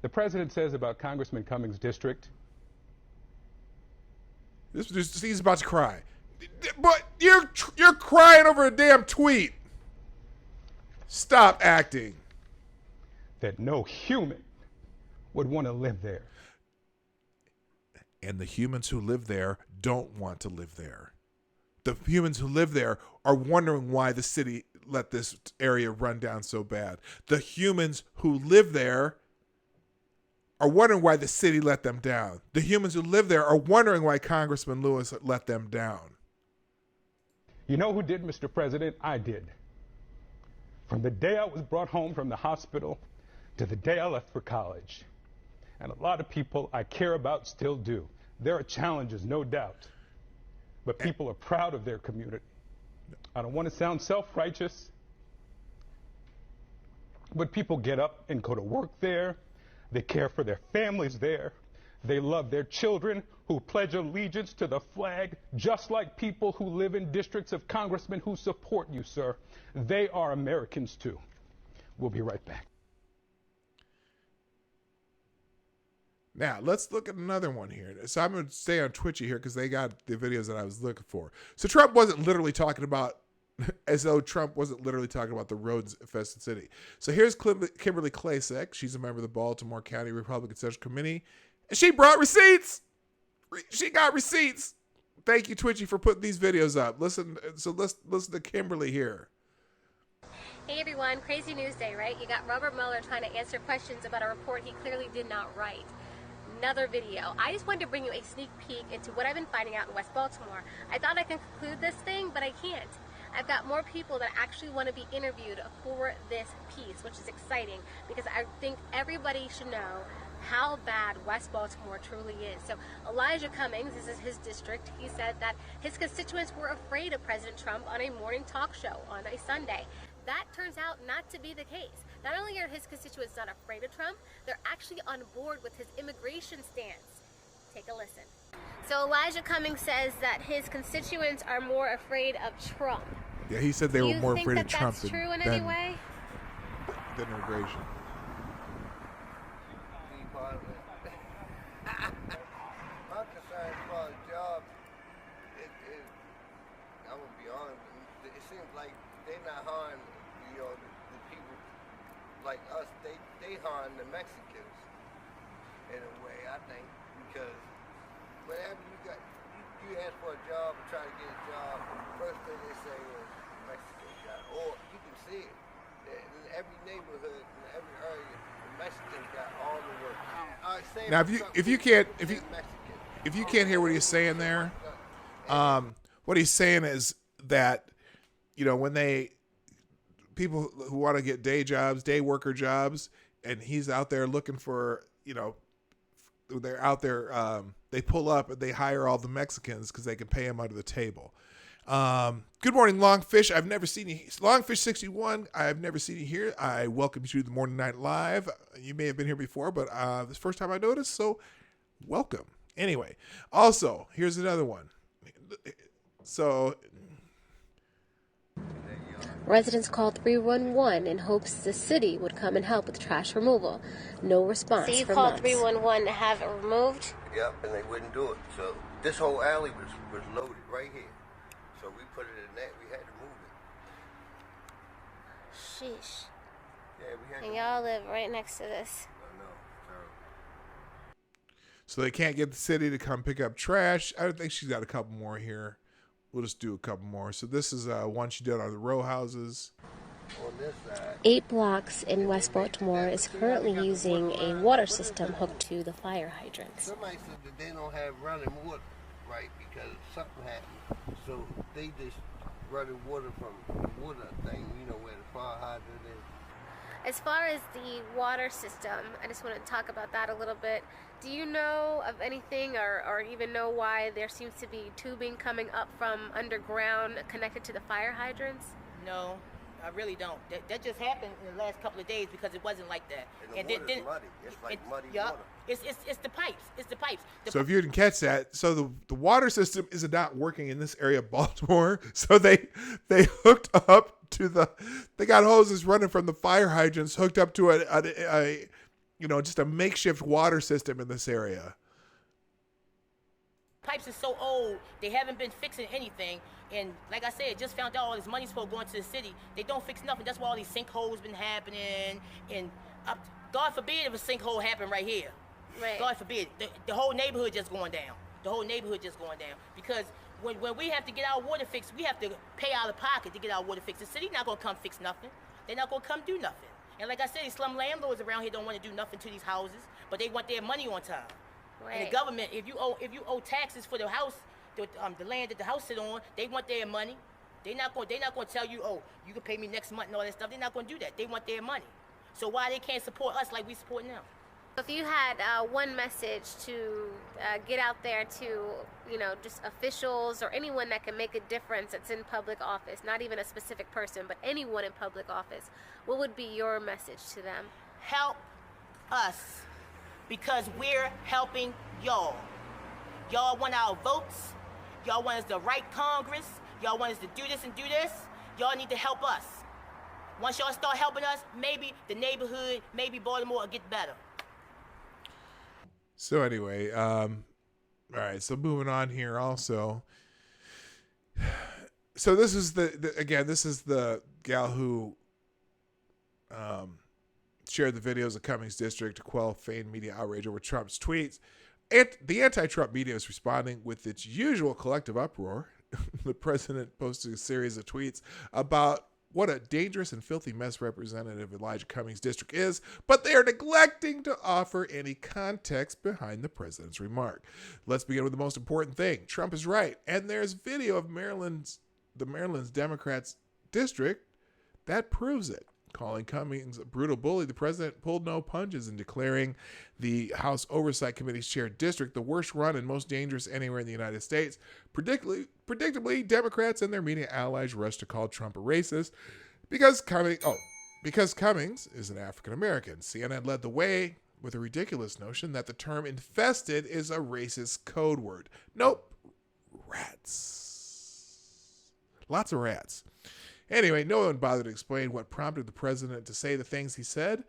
The president says about Congressman Cummings' district. He's about to cry. But you're crying over a damn tweet. Stop acting. That no human would want to live there. And the humans who live there don't want to live there. The humans who live there are wondering why the city let this area run down so bad. The humans who live there are wondering why the city let them down. The humans who live there are wondering why Congressman Lewis let them down. You know who did, Mr. President? I did. From the day I was brought home from the hospital to the day I left for college. And a lot of people I care about still do. There are challenges, no doubt. but people are proud of their community. I don't want to sound self-righteous, but people get up and go to work there. They care for their families there. They love their children who pledge allegiance to the flag, just like people who live in districts of congressmen who support you, sir. They are Americans too. We'll be right back. Now, let's look at another one here. So I'm going to stay on Twitchy here because they got the videos that I was looking for. So Trump wasn't literally talking about, as though Trump wasn't literally talking about the roads infested city. So here's Kimberly Klasek. She's a member of the Baltimore County Republican Central Committee. And she brought receipts. She got receipts. Thank you, Twitchy, for putting these videos up. Let's listen to Kimberly here. Hey everyone, crazy news day, right? You got Robert Mueller trying to answer questions about a report he clearly did not write. Another video. I just wanted to bring you a sneak peek into what I've been finding out in West Baltimore. I thought I could conclude this thing, but I can't. I've got more people that actually want to be interviewed for this piece, which is exciting because I think everybody should know how bad West Baltimore truly is. So Elijah Cummings, this is his district, he said that his constituents were afraid of President Trump on a morning talk show on a Sunday. That turns out not to be the case. Not only are his constituents not afraid of Trump, they're actually on board with his immigration stance. Take a listen. So Elijah Cummings says that his constituents are more afraid of Trump. Yeah, he said they were more afraid of Trump than true in any way? Than immigration. I'm concerned for a job. I'm gonna be honest. It seems like they're not harming, the people like us. They harm the Mexicans in a way, I think, because whenever you ask for a job or try to get a job, first thing they say is Mexican job, or you can see it in every neighborhood, in every area. The Mexicans got all the work. Now, if you can't hear what he's saying there, what he's saying is that, when people who want to get day jobs, day worker jobs, and he's out there looking for, they're out there, they pull up and they hire all the Mexicans because they can pay them under the table. Good morning, Longfish. I've never seen you. Longfish 61. I've never seen you here. I welcome you to the Morning Night Live. You may have been here before, but this is the first time I noticed, so welcome. Anyway, also, here's another one. So, residents called 311 in hopes the city would come and help with trash removal. No response. So you called 311 to have it removed? Yep, and they wouldn't do it. So this whole alley was loaded right here. So we put it in that. We had to move it. Sheesh. Yeah, we had and to y'all live right next to this. I know. Terrible. So they can't get the city to come pick up trash. I don't think she's got a couple more here. We'll just do a couple more. So this is one she did on the row houses. On this side. 8 blocks in West Baltimore is currently using a water system hooked to the fire hydrants. Somebody said that they don't have running water, right, because something happened. So they just running water from the water thing, where the fire hydrant is. As far as the water system, I just want to talk about that a little bit. Do you know of anything or even know why there seems to be tubing coming up from underground connected to the fire hydrants? No, I really don't. That just happened in the last couple of days because it wasn't like that. And the water's muddy. It's like muddy water. It's the pipes. It's the pipes. So if you didn't catch that, so the water system is not working in this area of Baltimore. So they hooked up to they got hoses running from the fire hydrants hooked up to a just a makeshift water system in this area. Pipes are so old, they haven't been fixing anything. And like I said, just found out all this money's supposed to go into the city. They don't fix nothing. That's why all these sinkholes been happening. And God forbid if a sinkhole happened right here. Right. God forbid. The whole neighborhood just going down. The whole neighborhood just going down. Because when we have to get our water fixed, we have to pay out of pocket to get our water fixed. The city not going to come fix nothing. They're not going to come do nothing. And like I said, these slum landlords around here don't want to do nothing to these houses, but they want their money on time. Right. And the government, if you owe taxes for the house, the land that the house sit on, they want their money. They're not going to tell you, oh, you can pay me next month and all that stuff. They're not going to do that. They want their money. So why they can't support us like we support them? If you had one message to get out there to, just officials or anyone that can make a difference that's in public office, not even a specific person, but anyone in public office, what would be your message to them? Help us, because we're helping y'all. Y'all want our votes. Y'all want us to write Congress. Y'all want us to do this and do this. Y'all need to help us. Once y'all start helping us, maybe the neighborhood, maybe Baltimore will get better. So anyway, all right. So moving on here also. So this is this is the gal who shared the videos of Cummings District to quell feigned media outrage over Trump's tweets. The anti-Trump media is responding with its usual collective uproar. The president posted a series of tweets about what a dangerous and filthy mess Representative Elijah Cummings' district is, but they are neglecting to offer any context behind the president's remark. Let's begin with the most important thing. Trump is right, and there's video of the Maryland's Democrats' district that proves it. Calling Cummings a brutal bully, the president pulled no punches in declaring the House Oversight Committee's shared district the worst run and most dangerous anywhere in the United States. Predictably, Democrats and their media allies rushed to call Trump a racist because Cummings is an African American. CNN led the way with a ridiculous notion that the term infested is a racist code word. Nope. Rats. Lots of rats. Anyway, no one bothered to explain what prompted the president to say the things he said,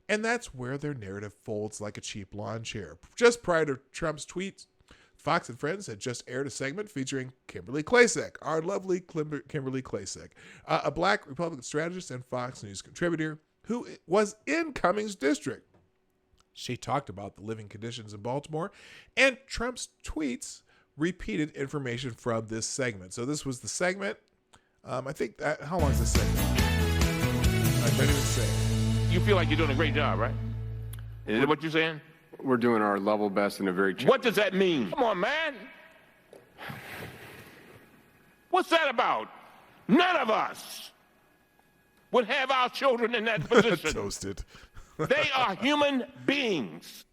and that's where their narrative folds like a cheap lawn chair. Just prior to Trump's tweets, Fox and Friends had just aired a segment featuring Kimberly Klacik, our lovely Kimberly Klacik, a black Republican strategist and Fox News contributor who was in Cummings' district. She talked about the living conditions in Baltimore, and Trump's tweets repeated information from this segment. So this was the segment. I think that, how long is this segment? I can't even say. You feel like you're doing a great job, right? Is that what you're saying? We're doing our level best in a very What does that mean? Come on, man. What's that about? None of us would have our children in that position. Toasted. They are human beings.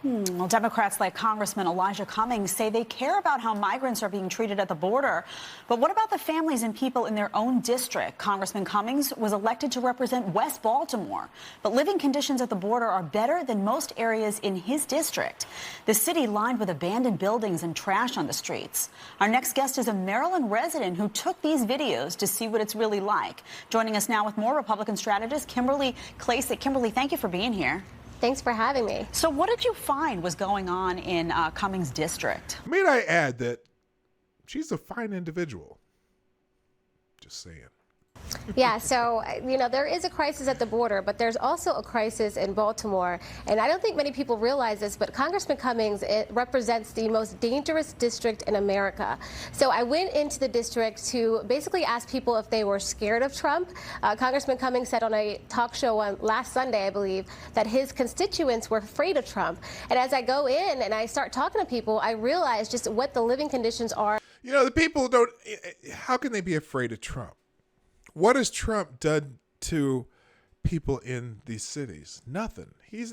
Well, Democrats like Congressman Elijah Cummings say they care about how migrants are being treated at the border. But what about the families and people in their own district? Congressman Cummings was elected to represent West Baltimore, but living conditions at the border are better than most areas in his district. The city lined with abandoned buildings and trash on the streets. Our next guest is a Maryland resident who took these videos to see what it's really like. Joining us now with more Republican strategist Kimberly Klacik. Kimberly, thank you for being here. Thanks for having me. So what did you find was going on in Cummings' district? May I add that she's a fine individual. Just saying. Yeah, so, there is a crisis at the border, but there's also a crisis in Baltimore. And I don't think many people realize this, but Congressman Cummings represents the most dangerous district in America. So I went into the district to basically ask people if they were scared of Trump. Congressman Cummings said on a talk show on last Sunday, I believe, that his constituents were afraid of Trump. And as I go in and I start talking to people, I realize just what the living conditions are. The people don't, how can they be afraid of Trump? What has Trump done to people in these cities? Nothing. It's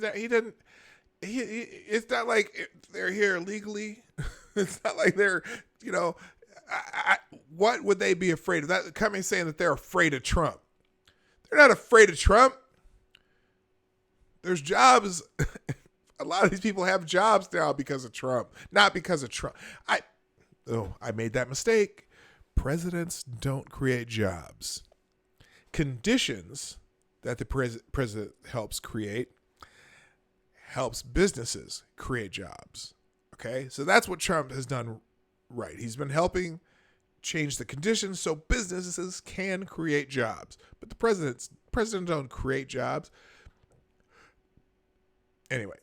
not like they're here illegally. It's not like they're, what would they be afraid of? That Cummings saying that they're afraid of Trump. They're not afraid of Trump. There's jobs. A lot of these people have jobs now because of Trump, not because of Trump. I made that mistake. Presidents don't create jobs. Conditions that the president helps create helps businesses create jobs. Okay, so that's what Trump has done right. He's been helping change the conditions so businesses can create jobs. But the president don't create jobs. Anyway,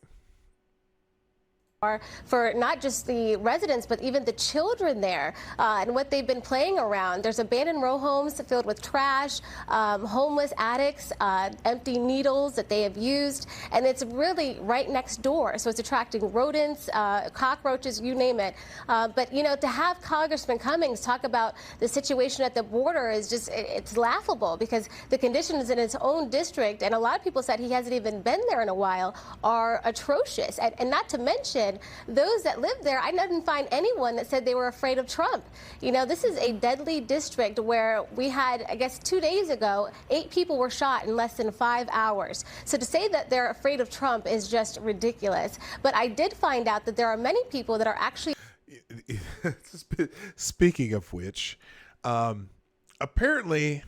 for not just the residents, but even the children there and what they've been playing around. There's abandoned row homes filled with trash, homeless addicts, empty needles that they have used, and it's really right next door. So it's attracting rodents, cockroaches, you name it. But, you know, to have Congressman Cummings talk about the situation at the border is just, it's laughable because the conditions in his own district, and a lot of people said he hasn't even been there in a while, are atrocious. And not to mention, those that live there, I didn't find anyone that said they were afraid of Trump. You know, this is a deadly district where we had, I guess 2 days ago, 8 people were shot in less than 5 hours. So to say that they're afraid of Trump is just ridiculous. But I did find out that there are many people that are actually... Speaking of which, apparently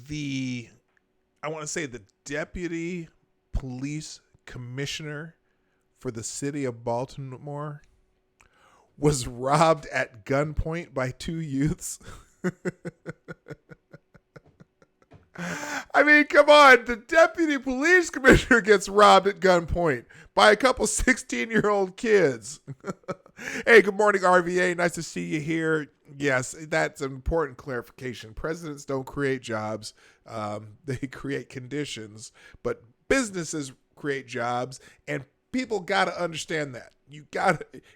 the deputy police commissioner for the city of Baltimore was robbed at gunpoint by 2 youths. I mean, come on. The deputy police commissioner gets robbed at gunpoint by a couple 16-year-old kids. Hey, good morning, RVA. Nice to see you here. Yes, that's an important clarification. Presidents don't create jobs. They create conditions. But businesses create jobs, and people got to understand that.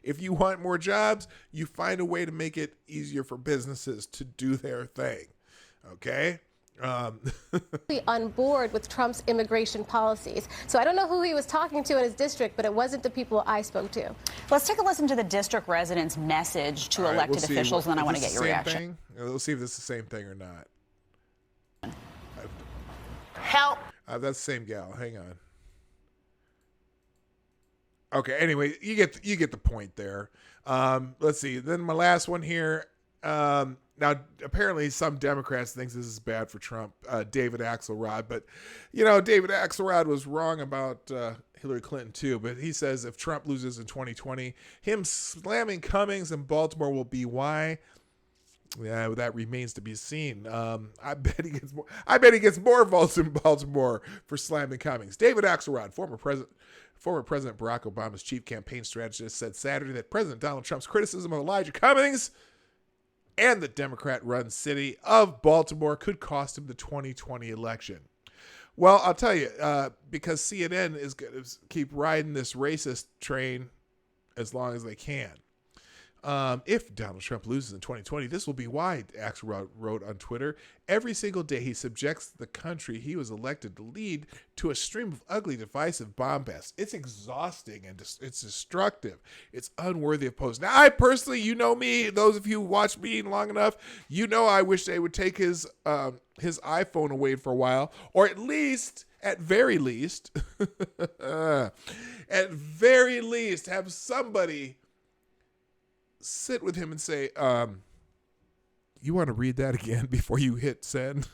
If you want more jobs, you find a way to make it easier for businesses to do their thing. Okay? On board with Trump's immigration policies. So I don't know who he was talking to in his district, but it wasn't the people I spoke to. Let's take a listen to the district residents' message to elected officials, and then I want to get your reaction. Let's see if this is the same thing or not. Help. That's the same gal. Hang on. Okay, anyway, you get the point there. Let's see. Then my last one here. Now, apparently some Democrats think this is bad for Trump, David Axelrod. But, you know, David Axelrod was wrong about Hillary Clinton, too. But he says if Trump loses in 2020, him slamming Cummings in Baltimore will be why. Yeah, that remains to be seen. I bet he gets more votes in Baltimore for slamming Cummings. David Axelrod, former President Barack Obama's chief campaign strategist, said Saturday that President Donald Trump's criticism of Elijah Cummings and the Democrat-run city of Baltimore could cost him the 2020 election. Well, I'll tell you, because CNN is going to keep riding this racist train as long as they can. If Donald Trump loses in 2020, this will be why, Axelrod wrote on Twitter. Every single day he subjects the country he was elected to lead to a stream of ugly, divisive bombast. It's exhausting and it's destructive. It's unworthy of post. Now, I personally, you know me, those of you who watch me long enough, you know I wish they would take his iPhone away for a while, or at very least, have somebody sit with him and say, you want to read that again before you hit send?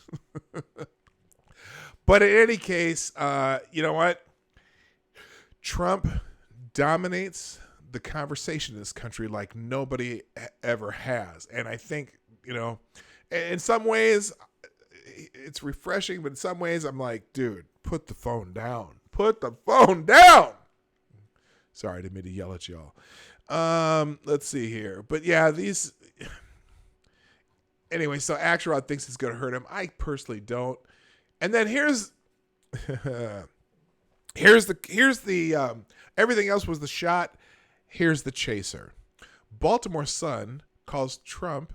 But in any case, you know what? Trump dominates the conversation in this country like nobody ever has. And I think, you know, in some ways it's refreshing, but in some ways I'm like, dude, put the phone down. Put the phone down. Sorry, I didn't mean to yell at y'all. Let's see here. But yeah, anyway, so Axelrod thinks it's going to hurt him. I personally don't. And then here's the everything else was the shot. Here's the chaser. Baltimore Sun calls Trump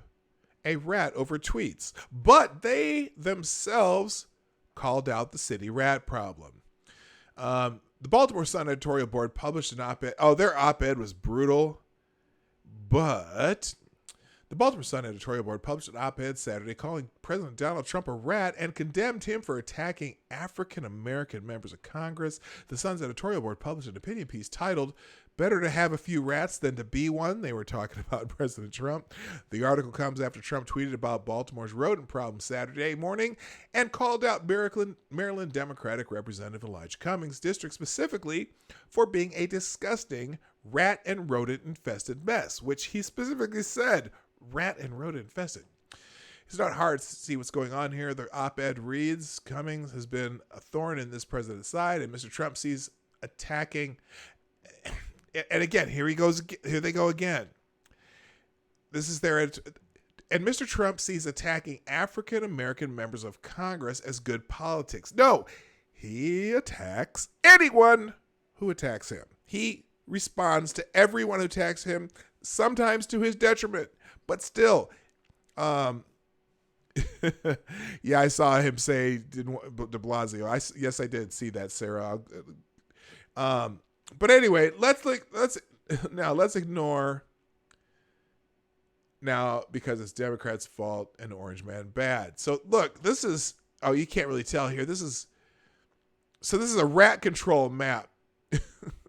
a rat over tweets, but they themselves called out the city rat problem. The Baltimore Sun editorial board published an op-ed. Oh, their op-ed was brutal. But the Baltimore Sun editorial board published an op-ed Saturday calling President Donald Trump a rat and condemned him for attacking African-American members of Congress. The Sun's editorial board published an opinion piece titled, "Better to have a few rats than to be one." They were talking about President Trump. The article comes after Trump tweeted about Baltimore's rodent problem Saturday morning and called out Maryland Democratic Representative Elijah Cummings' district specifically for being a disgusting rat and rodent infested mess, which he specifically said, rat and rodent infested. It's not hard to see what's going on here. The op-ed reads, Cummings has been a thorn in this president's side, and Mr. Trump sees attacking. And again, here they go again. This is and Mr. Trump sees attacking African American members of Congress as good politics. No, he attacks anyone who attacks him. He responds to everyone who attacks him, sometimes to his detriment, but still. Yeah, I saw him say de Blasio. Yes, I did see that, Sarah. But anyway, let's ignore now because it's Democrats' fault and Orange Man bad. So look, this is you can't really tell here. This is a rat control map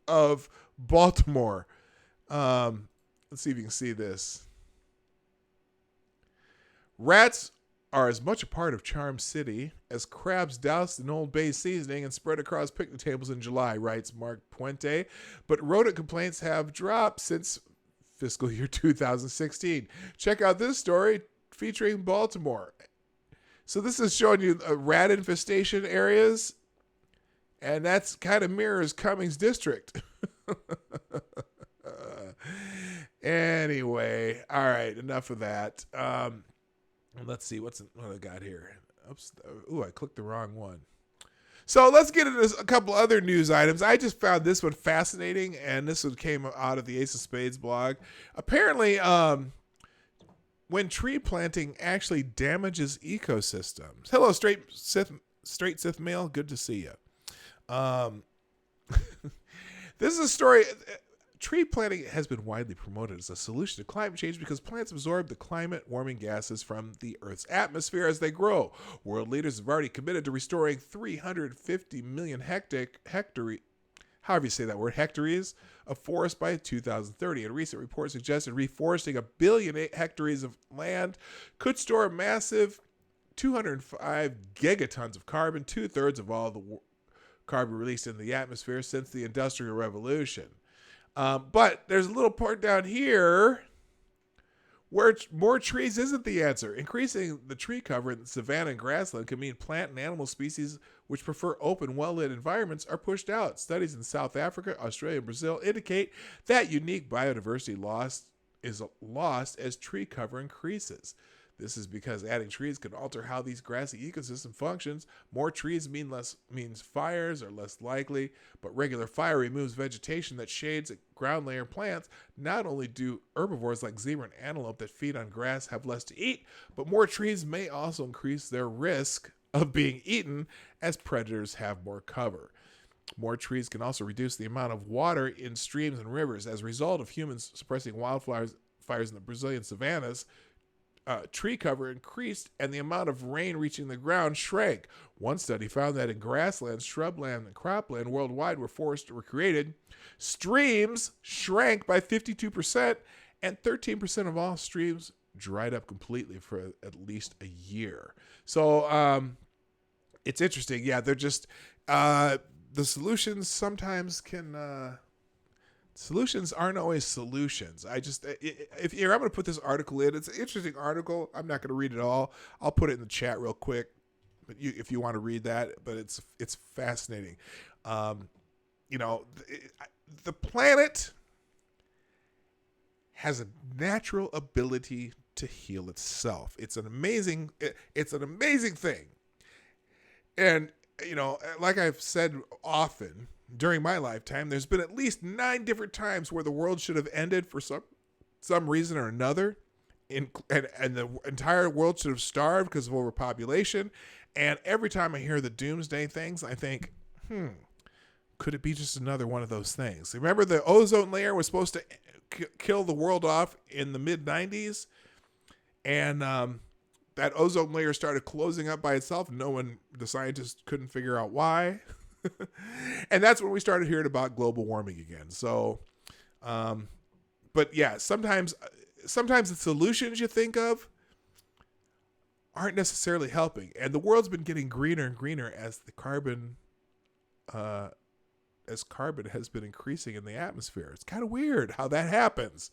of Baltimore. Let's see if you can see this. Rats are as much a part of Charm City as crabs doused in Old Bay seasoning and spread across picnic tables in July, writes Mark Puente. But rodent complaints have dropped since fiscal year 2016. Check out this story featuring Baltimore. So this is showing you rat infestation areas, and that's kind of mirrors Cummings District. Anyway, all right, enough of that. Let's see what I got here. Oops. Ooh, I clicked the wrong one. So let's get into a couple other news items. I just found this one fascinating, and this one came out of the Ace of Spades blog. Apparently, when tree planting actually damages ecosystems. Hello, straight Sith male. Good to see you. This is a story. Tree planting has been widely promoted as a solution to climate change because plants absorb the climate-warming gases from the Earth's atmosphere as they grow. World leaders have already committed to restoring 350 million hectares of forest by 2030. And recent reports suggested reforesting 1 billion hectares of land could store a massive 205 gigatons of carbon, 2/3 of all the carbon released in the atmosphere since the Industrial Revolution. But there's a little part down here where more trees isn't the answer. Increasing the tree cover in savanna and grassland can mean plant and animal species which prefer open, well-lit environments are pushed out. Studies in South Africa, Australia, and Brazil indicate that unique biodiversity is lost as tree cover increases. This is because adding trees can alter how these grassy ecosystem functions. More trees means fires are less likely, but regular fire removes vegetation that shades ground layer plants. Not only do herbivores like zebra and antelope that feed on grass have less to eat, but more trees may also increase their risk of being eaten as predators have more cover. More trees can also reduce the amount of water in streams and rivers. As a result of humans suppressing wildfires in the Brazilian savannas, tree cover increased and the amount of rain reaching the ground shrank. One study found that in grasslands, shrubland, and cropland worldwide where forests were created, streams shrank by 52% and 13% of all streams dried up completely for at least a year. So it's interesting. Yeah, they're just the solutions sometimes can solutions aren't always solutions. I'm going to put this article in. It's an interesting article. I'm not going to read it all. I'll put it in the chat real quick, but if you want to read that, but it's fascinating. The planet has a natural ability to heal itself. It's an amazing thing. And, like I've said often, during my lifetime, there's been at least 9 different times where the world should have ended for some reason or another, and the entire world should have starved because of overpopulation. And every time I hear the doomsday things, I think, could it be just another one of those things? Remember the ozone layer was supposed to kill the world off in the mid-90s, and that ozone layer started closing up by itself. The scientists couldn't figure out why. And that's when we started hearing about global warming again. So, but yeah, sometimes the solutions you think of aren't necessarily helping. And the world's been getting greener and greener as the carbon has been increasing in the atmosphere. It's kind of weird how that happens.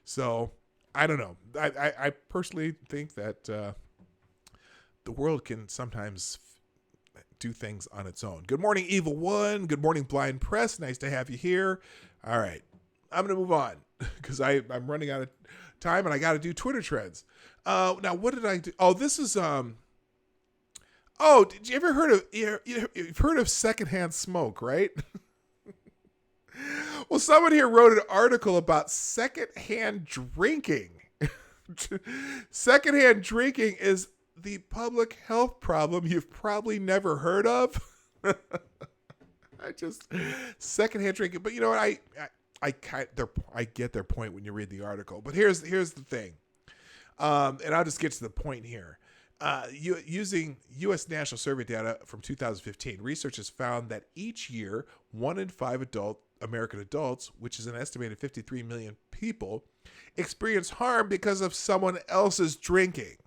So I don't know. I personally think that the world can sometimes do things on its own. Good morning, Evil One. Good morning, Blind Press. Nice to have you here. All right. I'm going to move on because I'm running out of time and I got to do Twitter trends. Now, what did I do? Oh, this is did you ever heard of you've heard of secondhand smoke, right? Well, someone here wrote an article about secondhand drinking. Secondhand drinking is the public health problem you've probably never heard of. Secondhand drinking, but you know what? I get their point when you read the article. But here's the thing, and I'll just get to the point here. Using U.S. National Survey data from 2015, researchers found that each year, 1 in 5 American adults, which is an estimated 53 million people, experience harm because of someone else's drinking.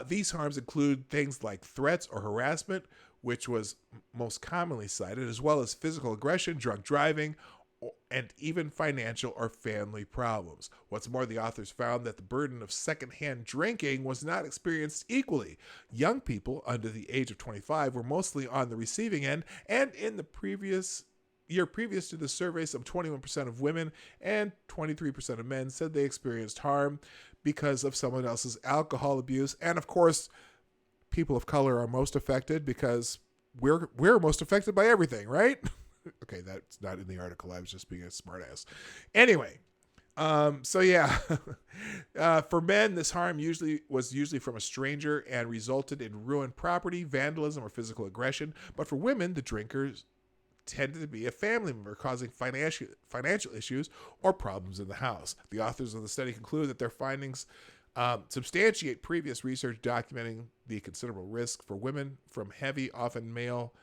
These harms include things like threats or harassment, which was most commonly cited, as well as physical aggression, drunk driving, and even financial or family problems. What's more, the authors found that the burden of secondhand drinking was not experienced equally. Young people under the age of 25 were mostly on the receiving end, and in the year previous to the survey, some 21% of women and 23% of men said they experienced harm because of someone else's alcohol abuse. And of course, people of color are most affected because we're most affected by everything, right? Okay, that's not in the article. I was just being a smartass. Anyway, so yeah, for men, this harm was usually from a stranger and resulted in ruined property, vandalism, or physical aggression. But for women, the drinkers tended to be a family member, causing financial issues or problems in the house. The authors of the study concluded that their findings substantiate previous research documenting the considerable risk for women from heavy, often male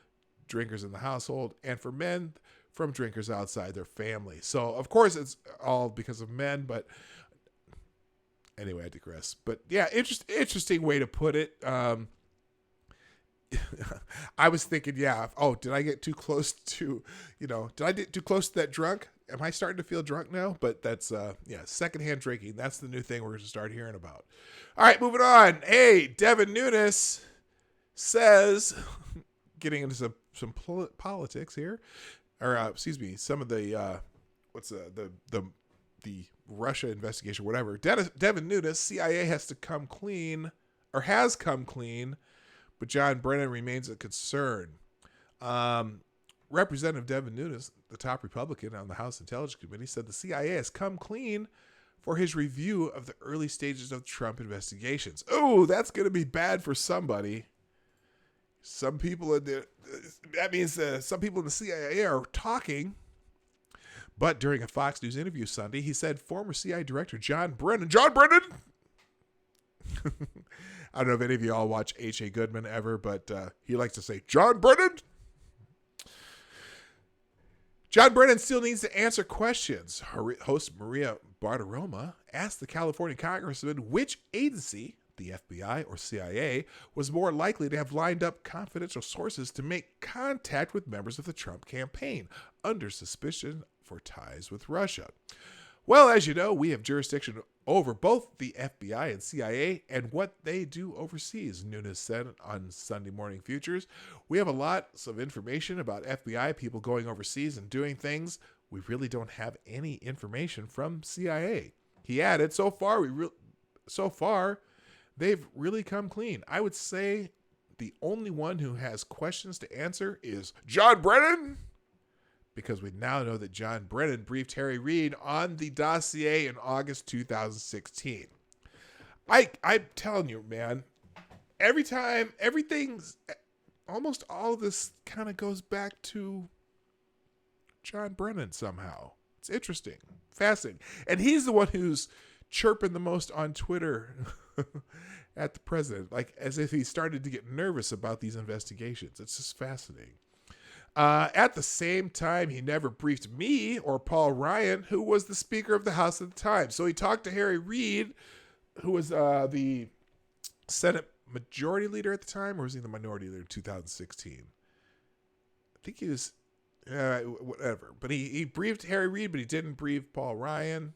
drinkers in the household, and for men from drinkers outside their family. So, of course, it's all because of men, but anyway, I digress. But yeah, interesting way to put it. I was thinking, did I get too close to, did I get too close to that drunk? Am I starting to feel drunk now? But that's, secondhand drinking. That's the new thing we're going to start hearing about. All right, moving on. Hey, Devin Nunes says, getting into some politics here, or some of the the Russia investigation, whatever. Devin Nunes, CIA has come clean, but John Brennan remains a concern. Representative Devin Nunes, the top Republican on the House Intelligence Committee, said the CIA has come clean for his review of the early stages of Trump investigations. Oh, that's going to be bad for somebody. Some people in some people in the CIA are talking. But during a Fox News interview Sunday, he said former CIA Director John Brennan. I don't know if any of you all watch H.A. Goodman ever, but he likes to say, John Brennan. John Brennan still needs to answer questions. Host Maria Bartiromo asked the California congressman which agency, the FBI or CIA, was more likely to have lined up confidential sources to make contact with members of the Trump campaign under suspicion for ties with Russia. Well, as you know, we have jurisdiction over both the FBI and CIA and what they do overseas, Nunes said on Sunday Morning Futures. We have a lot of information about FBI people going overseas and doing things. We really don't have any information from CIA. He added, so far, they've really come clean. I would say the only one who has questions to answer is John Brennan, because we now know that John Brennan briefed Harry Reid on the dossier in August 2016. I'm telling you, man, almost all of this kind of goes back to John Brennan somehow. It's interesting, fascinating. And he's the one who's chirping the most on Twitter at the president, like as if he started to get nervous about these investigations. It's just fascinating. At the same time, he never briefed me or Paul Ryan, who was the Speaker of the House at the time. So he talked to Harry Reid, who was the Senate Majority Leader at the time, or was he the Minority Leader in 2016? I think he was, whatever. But he briefed Harry Reid, but he didn't brief Paul Ryan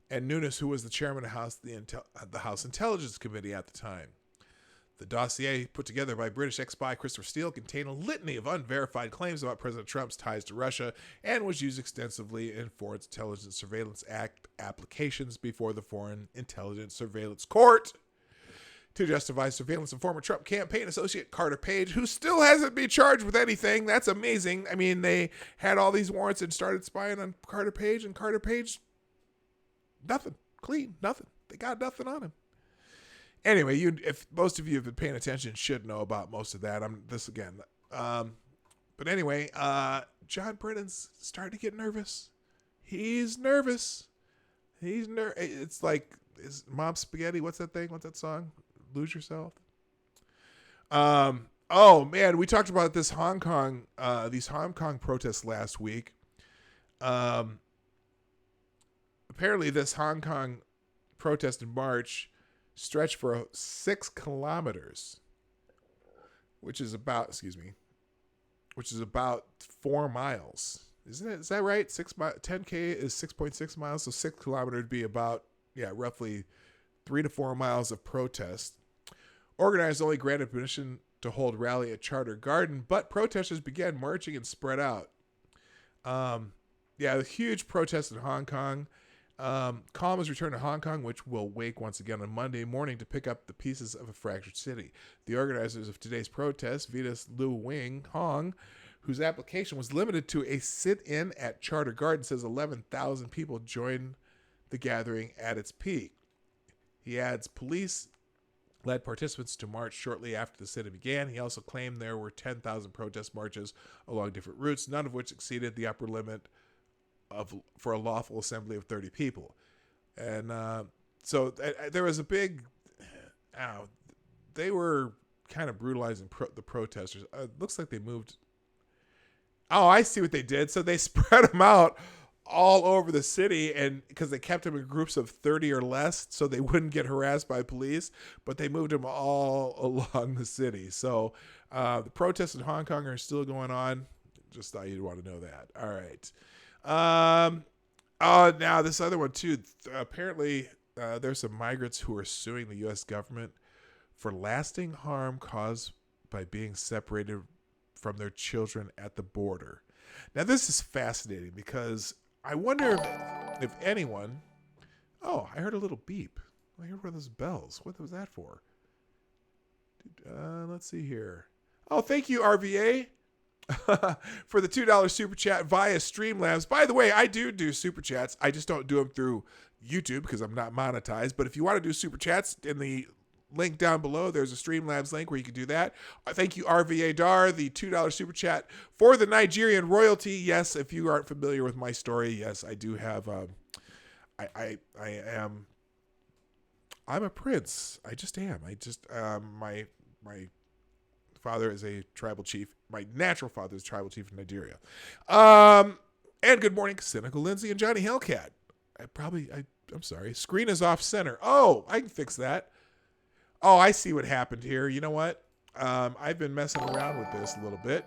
and Nunes, who was the chairman of the House Intelligence Committee at the time. The dossier put together by British ex-spy Christopher Steele contained a litany of unverified claims about President Trump's ties to Russia and was used extensively in Foreign Intelligence Surveillance Act applications before the Foreign Intelligence Surveillance Court to justify surveillance of former Trump campaign associate Carter Page, who still hasn't been charged with anything. That's amazing. I mean, they had all these warrants and started spying on Carter Page, and Carter Page, nothing. Clean. Nothing. They got nothing on him. Anyway, if most of you have been paying attention, should know about most of that. But anyway, John Brennan's starting to get nervous. He's nervous. It's like, is Mom Spaghetti? What's that thing? What's that song? Lose Yourself. Oh man, we talked about these Hong Kong protests last week. Apparently, this Hong Kong protest and march stretched for 6 kilometers, which is about 4 miles. Isn't it? Is that right? 10K is 6.6 miles, so 6 kilometers would be about, roughly 3 to 4 miles of protest. Organizers only granted permission to hold rally at Charter Garden, but protesters began marching and spread out. A huge protest in Hong Kong. Calm has returned to Hong Kong, which will wake once again on Monday morning to pick up the pieces of a fractured city. The organizers of today's protest, Vitas Lu Wing Hong, whose application was limited to a sit-in at Charter Garden, says 11,000 people joined the gathering at its peak. He adds police led participants to march shortly after the sit-in began. He also claimed there were 10,000 protest marches along different routes, none of which exceeded the upper limit for a lawful assembly of 30 people. And so there was a big... they were kind of brutalizing the protesters. It looks like they moved... Oh, I see what they did. So they spread them out all over the city, and because they kept them in groups of 30 or less so they wouldn't get harassed by police, but they moved them all along the city. So the protests in Hong Kong are still going on. Just thought you'd want to know that. All right. Now this other one too. Apparently there's some migrants who are suing the U.S. government for lasting harm caused by being separated from their children at the border. Now this is fascinating because I wonder if anyone... Oh, I heard a little beep. I heard one of those bells. What was that for? Let's see here. Oh, thank you, RVA, for the $2 super chat via Streamlabs. By the way, I do super chats. I just don't do them through YouTube because I'm not monetized. But if you want to do super chats, in the link down below, there's a Streamlabs link where you can do that. Thank you, RVA Dar, the $2 super chat for the Nigerian royalty. Yes, if you aren't familiar with my story, yes, I do have. I'm a prince. I just am. My father is a tribal chief. My natural father is a tribal chief in Nigeria. And good morning, Cynical Lindsay and Johnny Hellcat. I'm sorry. Screen is off center. Oh, I can fix that. Oh, I see what happened here. You know what? I've been messing around with this a little bit.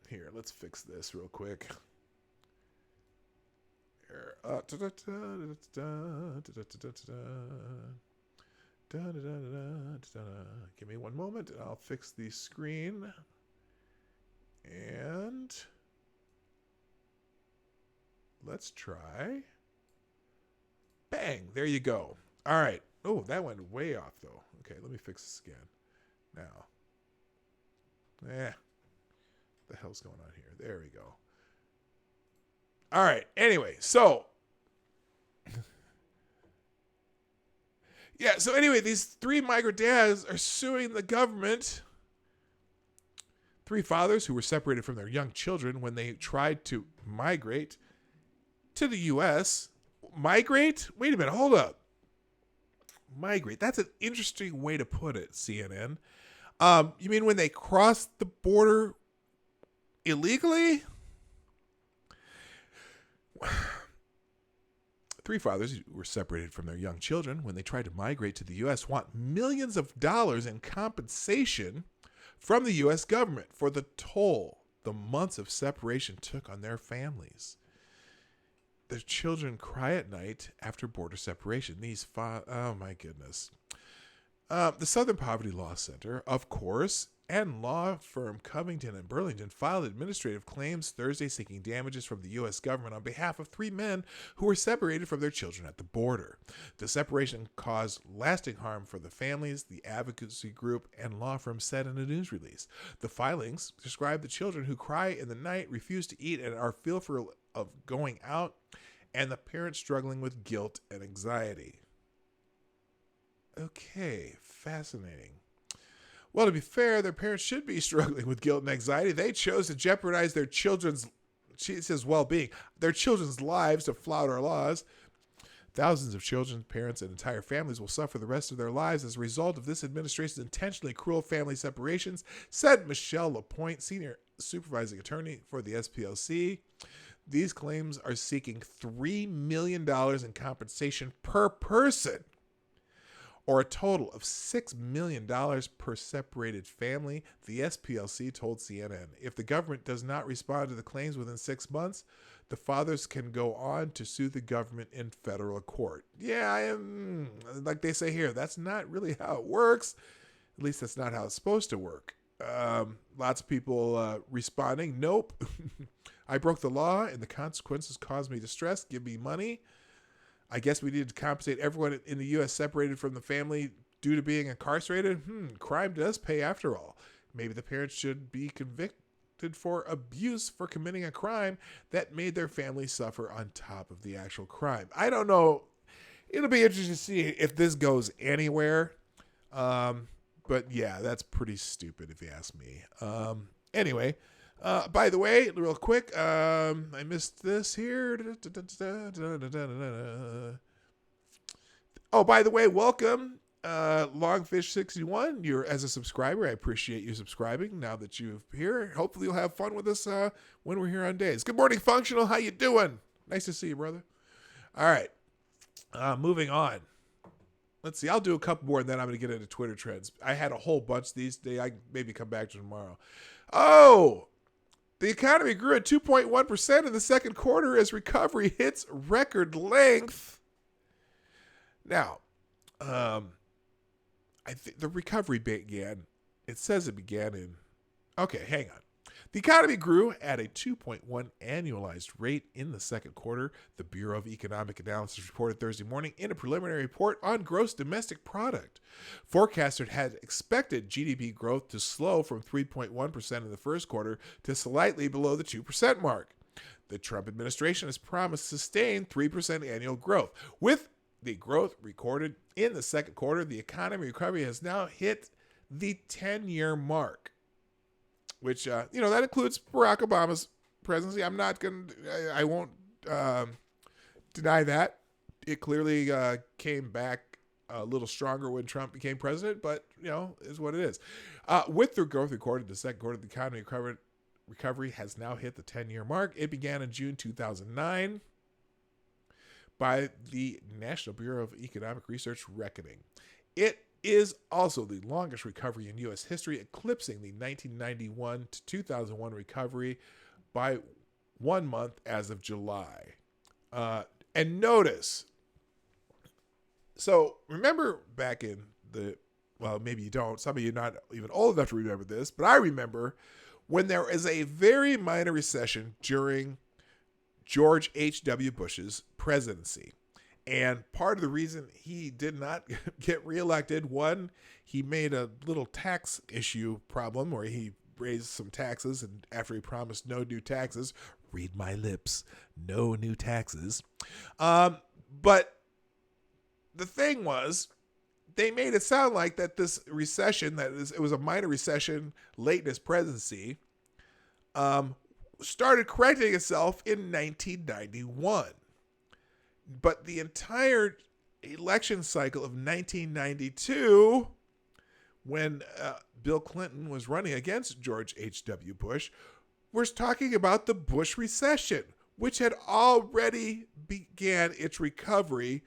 Here, let's fix this real quick. Here. Give me one moment and I'll fix the screen. And let's try. Bang, there you go. All right. Oh, that went way off though. Okay, let me fix this again. Now. What the hell's going on here? There we go. All right. Anyway, so these 3 migrant dads are suing the government. 3 fathers who were separated from their young children when they tried to migrate to the U.S. Migrate? Wait a minute. Hold up. Migrate. That's an interesting way to put it, CNN. You mean when they crossed the border illegally? 3 fathers who were separated from their young children when they tried to migrate to the U.S. want millions of dollars in compensation from the U.S. government for the toll the months of separation took on their families. Their children cry at night after border separation. Oh my goodness. The Southern Poverty Law Center, of course, and law firm Covington and Burlington filed administrative claims Thursday seeking damages from the U.S. government on behalf of 3 men who were separated from their children at the border. The separation caused lasting harm for the families, the advocacy group, and law firm said in a news release. The filings describe the children who cry in the night, refuse to eat, and are fearful of going out, and the parents struggling with guilt and anxiety. Okay, fascinating. Well, to be fair, their parents should be struggling with guilt and anxiety. They chose to jeopardize their children's, she says, well-being, their children's lives to flout our laws. Thousands of children, parents, and entire families will suffer the rest of their lives as a result of this administration's intentionally cruel family separations, said Michelle LaPointe, senior supervising attorney for the SPLC. These claims are seeking $3 million in compensation per person, or a total of $6 million per separated family, the SPLC told CNN. If the government does not respond to the claims within 6 months, the fathers can go on to sue the government in federal court. Yeah, like they say here, that's not really how it works. At least that's not how it's supposed to work. Lots of people responding, nope, I broke the law and the consequences caused me distress. Give me money. I guess we need to compensate everyone in the U.S. separated from the family due to being incarcerated. Crime does pay after all. Maybe the parents should be convicted for abuse for committing a crime that made their family suffer on top of the actual crime. I don't know. It'll be interesting to see if this goes anywhere. But yeah, that's pretty stupid if you ask me. Anyway. By the way, real quick, I missed this here. Oh, by the way, welcome, Longfish61. You're as a subscriber. I appreciate you subscribing now that you're here. Hopefully you'll have fun with us when we're here on days. Good morning, Functional. How you doing? Nice to see you, brother. All right. Moving on. Let's see. I'll do a couple more, and then I'm going to get into Twitter trends. I had a whole bunch these days. I maybe come back to tomorrow. Oh! The economy grew at 2.1% in the second quarter as recovery hits record length. Now, I think the recovery began, it says it began in, okay, hang on. The economy grew at a 2.1 annualized rate in the second quarter, the Bureau of Economic Analysis reported Thursday morning in a preliminary report on gross domestic product. Forecasters had expected GDP growth to slow from 3.1% in the first quarter to slightly below the 2% mark. The Trump administration has promised sustained 3% annual growth. With the growth recorded in the second quarter, the economy recovery has now hit the 10-year mark. Which, that includes Barack Obama's presidency. I won't deny that. It clearly came back a little stronger when Trump became president, but, is what it is. With the growth recorded in the second quarter, the economy recovery has now hit the 10-year mark. It began in June 2009 by the National Bureau of Economic Research reckoning. It is also the longest recovery in U.S. history, eclipsing the 1991 to 2001 recovery by 1 month as of July. And notice, so remember back in maybe you don't, some of you not even old enough to remember this, but I remember when there was a very minor recession during George H.W. Bush's presidency. And part of the reason he did not get reelected, one, he made a little tax issue problem where he raised some taxes, and after he promised no new taxes, read my lips, no new taxes. But the thing was, they made it sound like that this recession, it was a minor recession late in his presidency, started correcting itself in 1991. But the entire election cycle of 1992, when Bill Clinton was running against George H.W. Bush, was talking about the Bush recession, which had already began its recovery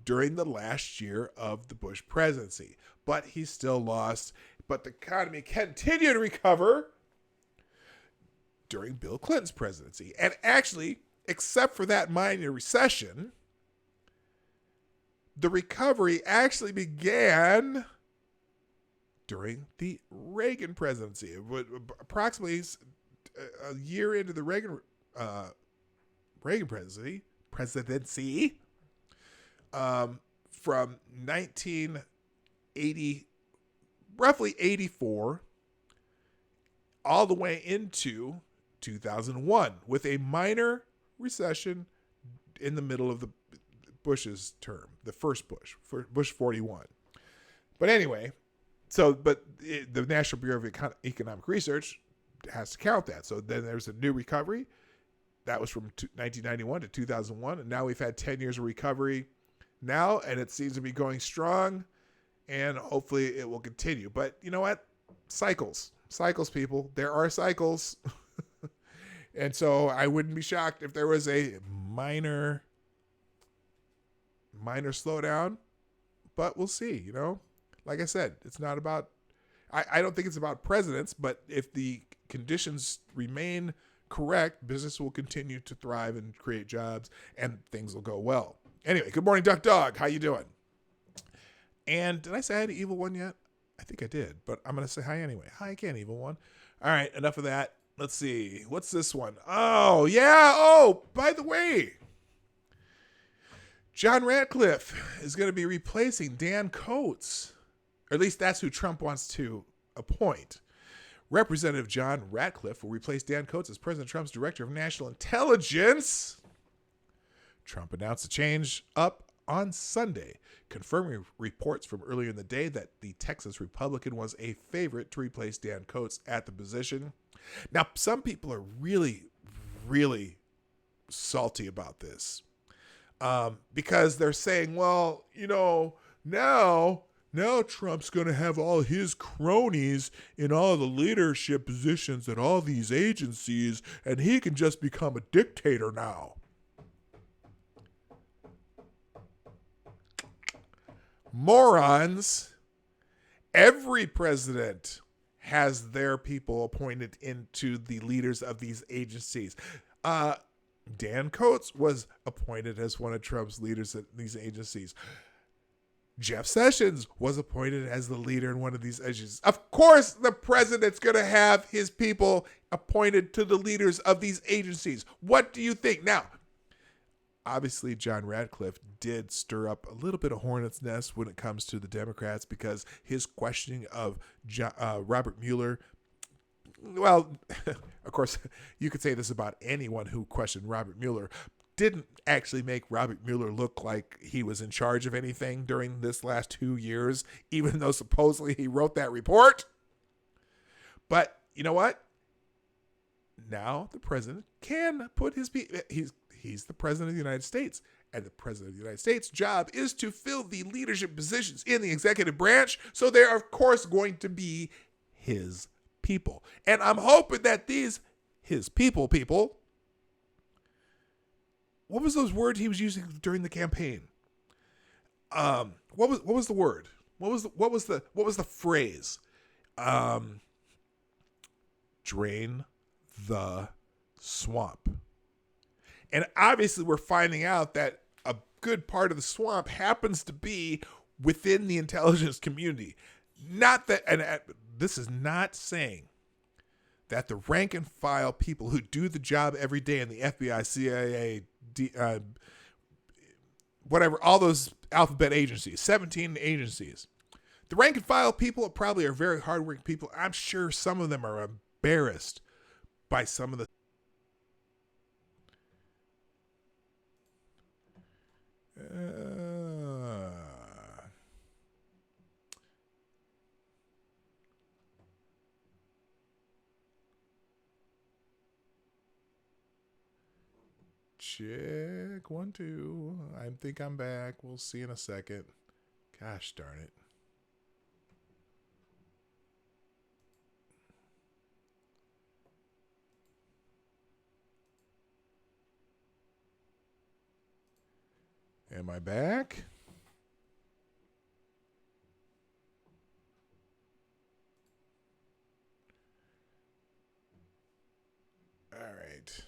during the last year of the Bush presidency. But he still lost. But the economy continued to recover during Bill Clinton's presidency. And actually, except for that minor recession, the recovery actually began during the Reagan presidency. Approximately a year into the Reagan presidency, from 1980, roughly 84, all the way into 2001, with a minor recession in the middle of the Bush's term, the first Bush 41. But anyway, the National Bureau of Economic Research has to count that. So then there's a new recovery. That was from 1991 to 2001. And now we've had 10 years of recovery now, and it seems to be going strong, and hopefully it will continue. But you know what? Cycles, people. There are cycles. And so I wouldn't be shocked if there was a minor slowdown, but we'll see, Like I said, it's not about, I don't think it's about presidents, but if the conditions remain correct, business will continue to thrive and create jobs, and things will go well. Anyway, good morning, Dawg. How you doing? And did I say hi to Evil One yet? I think I did, but I'm going to say hi anyway. Hi again, Evil One. All right, enough of that. Let's see. What's this one? Oh, yeah. Oh, by the way, John Ratcliffe is going to be replacing Dan Coats. Or at least that's who Trump wants to appoint. Representative John Ratcliffe will replace Dan Coats as President Trump's Director of National Intelligence. Trump announced the change up on Sunday, confirming reports from earlier in the day that the Texas Republican was a favorite to replace Dan Coats at the position. Now, some people are really, really salty about this because they're saying, well, now Trump's going to have all his cronies in all the leadership positions at all these agencies, and he can just become a dictator now. Morons. Every president has their people appointed into the leaders of these agencies. Dan Coats was appointed as one of Trump's leaders at these agencies. Jeff Sessions was appointed as the leader in one of these agencies. Of course, the president's going to have his people appointed to the leaders of these agencies. What do you think? Now, obviously, John Ratcliffe did stir up a little bit of hornet's nest when it comes to the Democrats because his questioning of Robert Mueller, well, of course, you could say this about anyone who questioned Robert Mueller, didn't actually make Robert Mueller look like he was in charge of anything during this last 2 years, even though supposedly he wrote that report. But you know what? Now the president can put his people, he's the president of the United States, and the president of the United States' job is to fill the leadership positions in the executive branch. So they're, of course, going to be his people. And I'm hoping that these his people, what was those words he was using during the campaign? What was the word? What was the phrase? Drain the swamp. And obviously we're finding out that a good part of the swamp happens to be within the intelligence community. Not that, and this is not saying that the rank and file people who do the job every day in the FBI, CIA, whatever, all those alphabet agencies, 17 agencies. The rank and file people probably are very hardworking people. I'm sure some of them are embarrassed by some of the check 1 2. I think I'm back. We'll see in a second. Gosh darn it. Am I back? All right.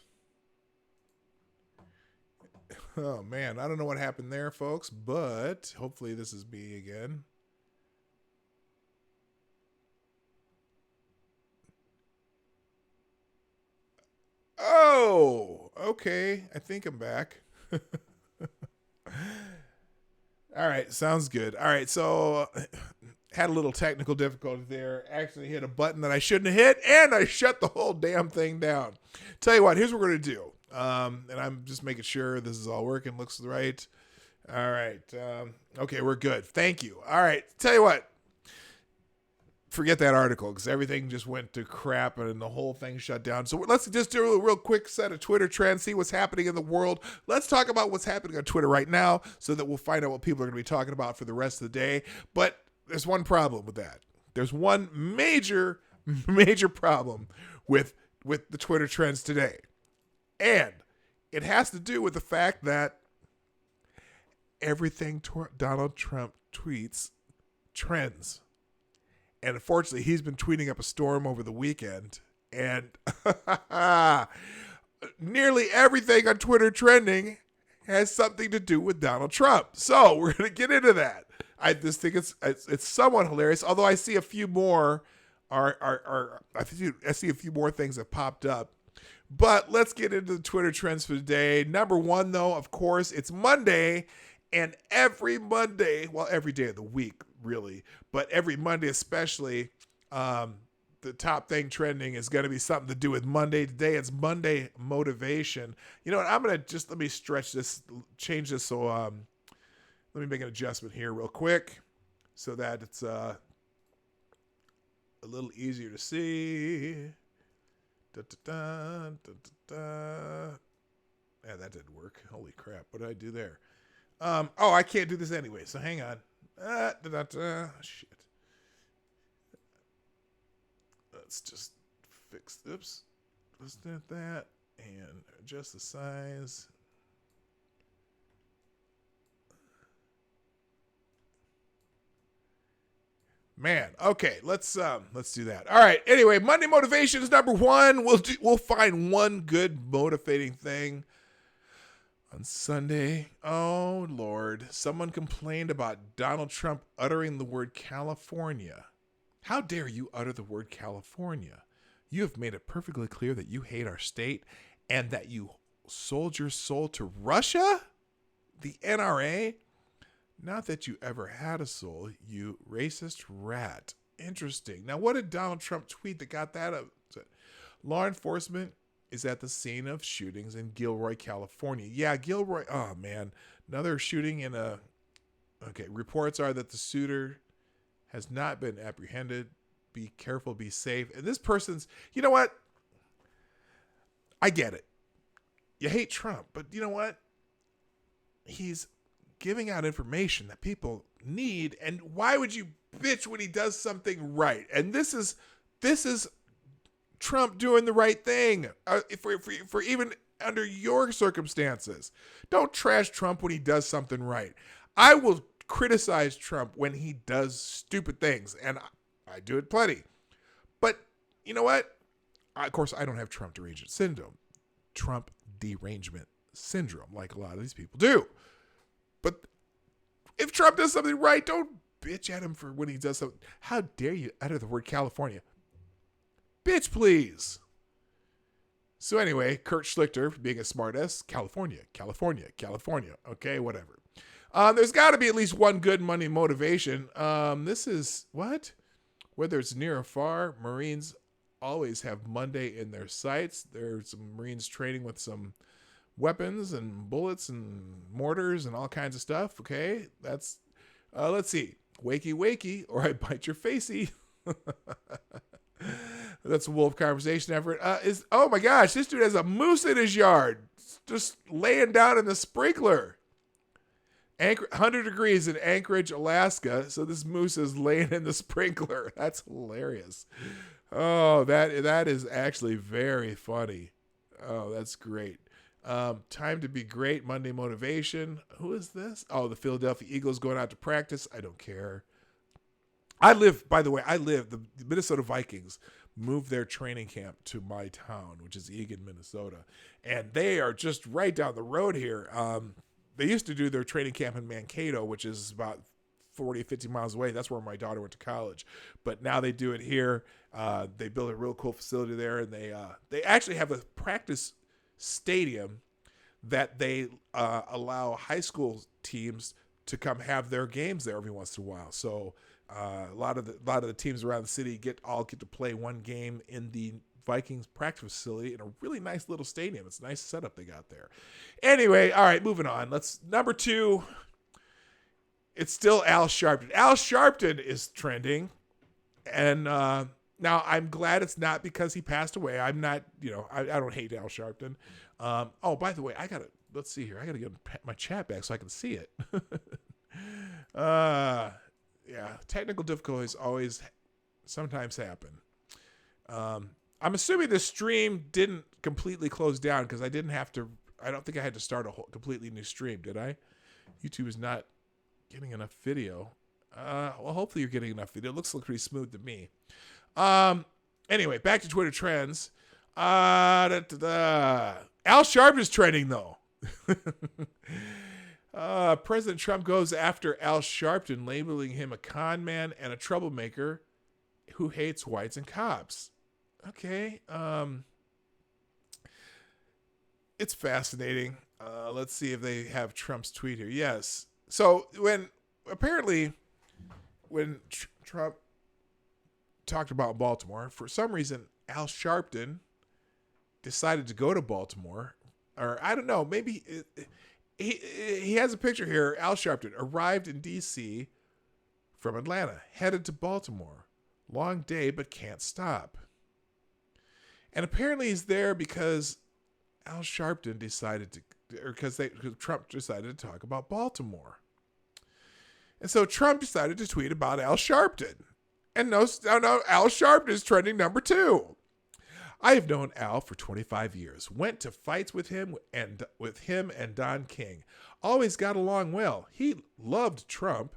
Oh, man. I don't know what happened there, folks, but hopefully this is me again. Whoa. Okay. I think I'm back. All right. Sounds good. All right. So had a little technical difficulty there. Actually hit a button that I shouldn't have hit, and I shut the whole damn thing down. Tell you what, here's what we're going to do. And I'm just making sure this is all working. Looks right. All right. Okay, we're good. Thank you. All right. Tell you what. Forget that article because everything just went to crap and the whole thing shut down. So let's just do a real quick set of Twitter trends, see what's happening in the world. Let's talk about what's happening on Twitter right now so that we'll find out what people are going to be talking about for the rest of the day. But there's one problem with that. There's one major problem with the Twitter trends today. And it has to do with the fact that everything Donald Trump tweets trends. And unfortunately, he's been tweeting up a storm over the weekend. And nearly everything on Twitter trending has something to do with Donald Trump. So we're going to get into that. I just think it's somewhat hilarious. Although I see a few more I see a few more things that popped up. But let's get into the Twitter trends for today. Number one, though, of course, it's Monday. And every Monday, well, every day of the week, really, but every Monday especially, the top thing trending is going to be something to do with Monday. Today it's Monday motivation. You know what? I'm going to let me stretch this, change this. So let me make an adjustment here real quick so that it's a little easier to see. Yeah, that didn't work. Holy crap. What did I do there? I can't do this anyway, so hang on. Shit. Let's just fix this. Let's do that and adjust the size. Man, okay, let's do that. All right. Anyway, Monday motivation is number one. We'll find one good motivating thing. On Sunday, oh Lord, someone complained about Donald Trump uttering the word California. How dare you utter the word California? You have made it perfectly clear that you hate our state and that you sold your soul to Russia, the NRA. Not that you ever had a soul, you racist rat. Interesting. Now, what did Donald Trump tweet that got that up? Law enforcement is at the scene of shootings in Gilroy, California. Yeah, Gilroy. Oh, man. Another shooting in a... Okay, reports are that the shooter has not been apprehended. Be careful, be safe. And this person's... You know what? I get it. You hate Trump, but you know what? He's giving out information that people need, and why would you bitch when he does something right? And this is Trump doing the right thing for even under your circumstances. Don't trash Trump when he does something right. I will criticize Trump when he does stupid things, and I do it plenty. But you know what? Of course, I don't have Trump derangement syndrome like a lot of these people do. But if Trump does something right, don't bitch at him for when he does something. How dare you utter the word California? Bitch, please. So anyway, Kurt Schlichter, being a smartass, California. Okay, whatever. There's got to be at least one good Monday motivation. This is, what? Whether it's near or far, Marines always have Monday in their sights. There's some Marines training with some weapons and bullets and mortars and all kinds of stuff. Okay, that's, let's see. Wakey, wakey, or I bite your facey. That's a Wolf Conversation effort. Oh my gosh, this dude has a moose in his yard, just laying down in the sprinkler. 100 degrees in Anchorage, Alaska. So this moose is laying in the sprinkler. That's hilarious. Oh, that is actually very funny. Oh, that's great. Time to be great. Monday motivation. Who is this? Oh, the Philadelphia Eagles going out to practice. I don't care. The Minnesota Vikings moved their training camp to my town, which is Eagan, Minnesota. And they are just right down the road here. They used to do their training camp in Mankato, which is about 40, 50 miles away. That's where my daughter went to college. But now they do it here. They built a real cool facility there, and they actually have a practice stadium that they allow high school teams to come have their games there every once in a while. So a lot of the teams around the city get to play one game in the Vikings practice facility in a really nice little stadium. It's a nice setup they got there. Anyway, all right, moving on. Number 2. It's still Al Sharpton. Al Sharpton is trending, and now I'm glad it's not because he passed away. I'm not, I don't hate Al Sharpton. Oh, by the way, let's see here. I got to get my chat back so I can see it. Yeah, technical difficulties sometimes happen. I'm assuming the stream didn't completely close down because I don't think I had to start a whole completely new stream, did I? YouTube is not getting enough video. Well, hopefully you're getting enough video. It looks pretty smooth to me. Anyway, back to Twitter trends. Al Sharpton is trending, though. President Trump goes after Al Sharpton, labeling him a con man and a troublemaker who hates whites and cops. Okay. It's fascinating. Let's see if they have Trump's tweet here. Yes. So when Trump talked about Baltimore, for some reason, Al Sharpton decided to go to Baltimore, or I don't know, maybe he has a picture here. Al Sharpton arrived in D.C. from Atlanta, headed to Baltimore. Long day, but can't stop. And apparently he's there because Al Sharpton because Trump decided to talk about Baltimore. And so Trump decided to tweet about Al Sharpton. And now Al Sharpton is trending number 2. I have known Al for 25 years. Went to fights with him and Don King. Always got along well. He loved Trump.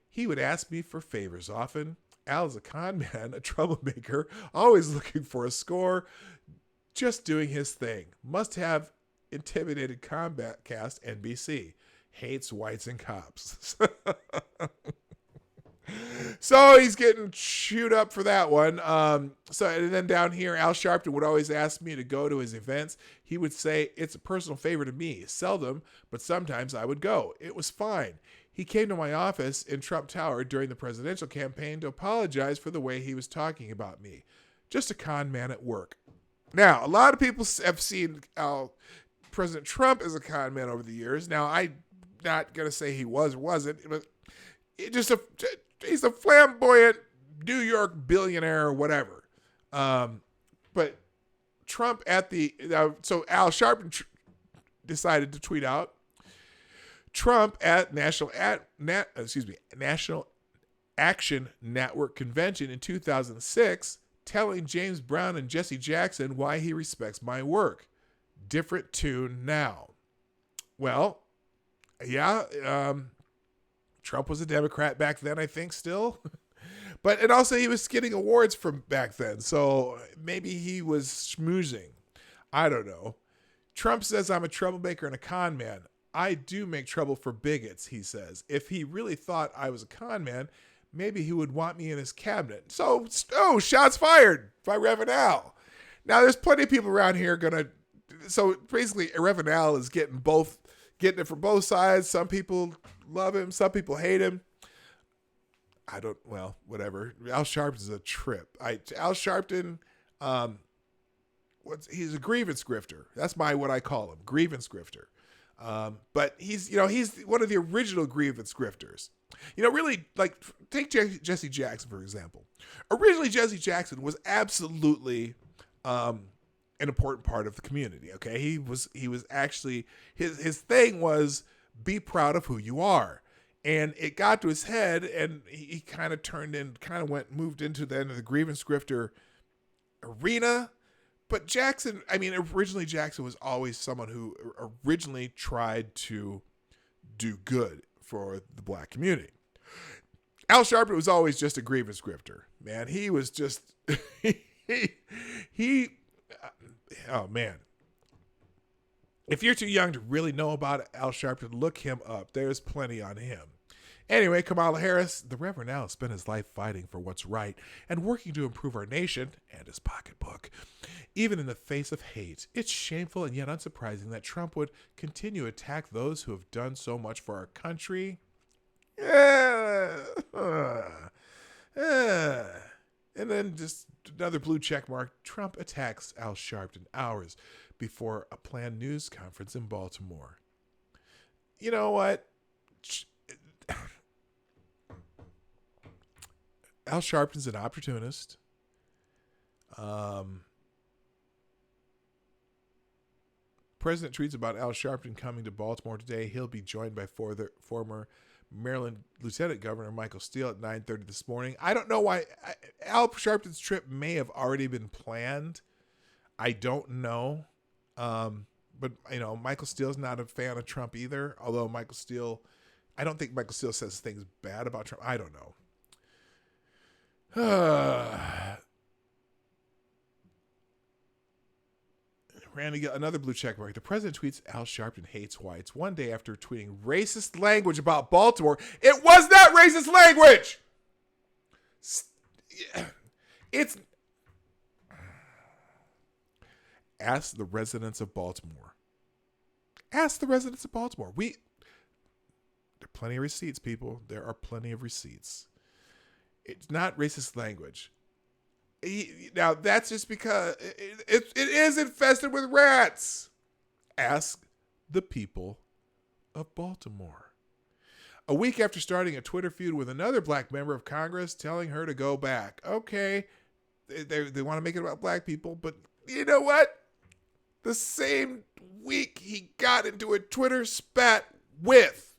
He would ask me for favors often. Al is a con man, a troublemaker, always looking for a score, just doing his thing. Must have intimidated Combat Cast NBC. Hates whites and cops. So he's getting chewed up for that one. And then down here, Al Sharpton would always ask me to go to his events. He would say, it's a personal favor to me. Seldom, but sometimes I would go. It was fine. He came to my office in Trump Tower during the presidential campaign to apologize for the way he was talking about me. Just a con man at work. Now, a lot of people have seen President Trump as a con man over the years. Now, I'm not going to say he was or wasn't, but he's a flamboyant New York billionaire or whatever. But Trump so Al Sharpton decided to tweet out, Trump at National Action Network convention in 2006, telling James Brown and Jesse Jackson why he respects my work. Different tune now. Well, yeah, Trump was a Democrat back then, I think, still. And also he was getting awards from back then, so maybe he was schmoozing. I don't know. Trump says I'm a troublemaker and a con man. I do make trouble for bigots, he says. If he really thought I was a con man, maybe he would want me in his cabinet. So, shots fired by Reverend Al. Now, there's plenty of people around here so basically, Reverend Al is getting it from both sides. Some people love him, some people hate him. Whatever. Al Sharpton is a trip. Al Sharpton, he's a grievance grifter. That's what I call him, grievance grifter. But he's one of the original grievance grifters. Really, like, take Jesse Jackson, for example. Originally, Jesse Jackson was absolutely an important part of the community, okay? He was actually, his thing was be proud of who you are. And it got to his head, and he kind of moved into the grievance grifter arena. But Jackson, originally Jackson was always someone who originally tried to do good for the black community. Al Sharpton was always just a grievance grifter, man. He was just, oh man. If you're too young to really know about Al Sharpton, look him up. There's plenty on him. Anyway, Kamala Harris, the Reverend Al, spent his life fighting for what's right and working to improve our nation and his pocketbook. Even in the face of hate, it's shameful and yet unsurprising that Trump would continue to attack those who have done so much for our country. And then just another blue check mark. Trump attacks Al Sharpton hours before a planned news conference in Baltimore. You know what? Al Sharpton's an opportunist. President tweets about Al Sharpton coming to Baltimore today. He'll be joined by former Maryland Lieutenant Governor Michael Steele at 9:30 this morning. I don't know why. Al Sharpton's trip may have already been planned. I don't know. But, Michael Steele's not a fan of Trump either. Although I don't think Michael Steele says things bad about Trump. I don't know. Randy, another blue check mark. The president tweets Al Sharpton hates whites one day after tweeting racist language about Baltimore. It was not racist language. It's ask the residents of Baltimore. Ask the residents of Baltimore. There are plenty of receipts, people. There are plenty of receipts. It's not racist language. Now, that's just because it is infested with rats. Ask the people of Baltimore. A week after starting a Twitter feud with another black member of Congress, telling her to go back. Okay, they want to make it about black people, but you know what? The same week he got into a Twitter spat with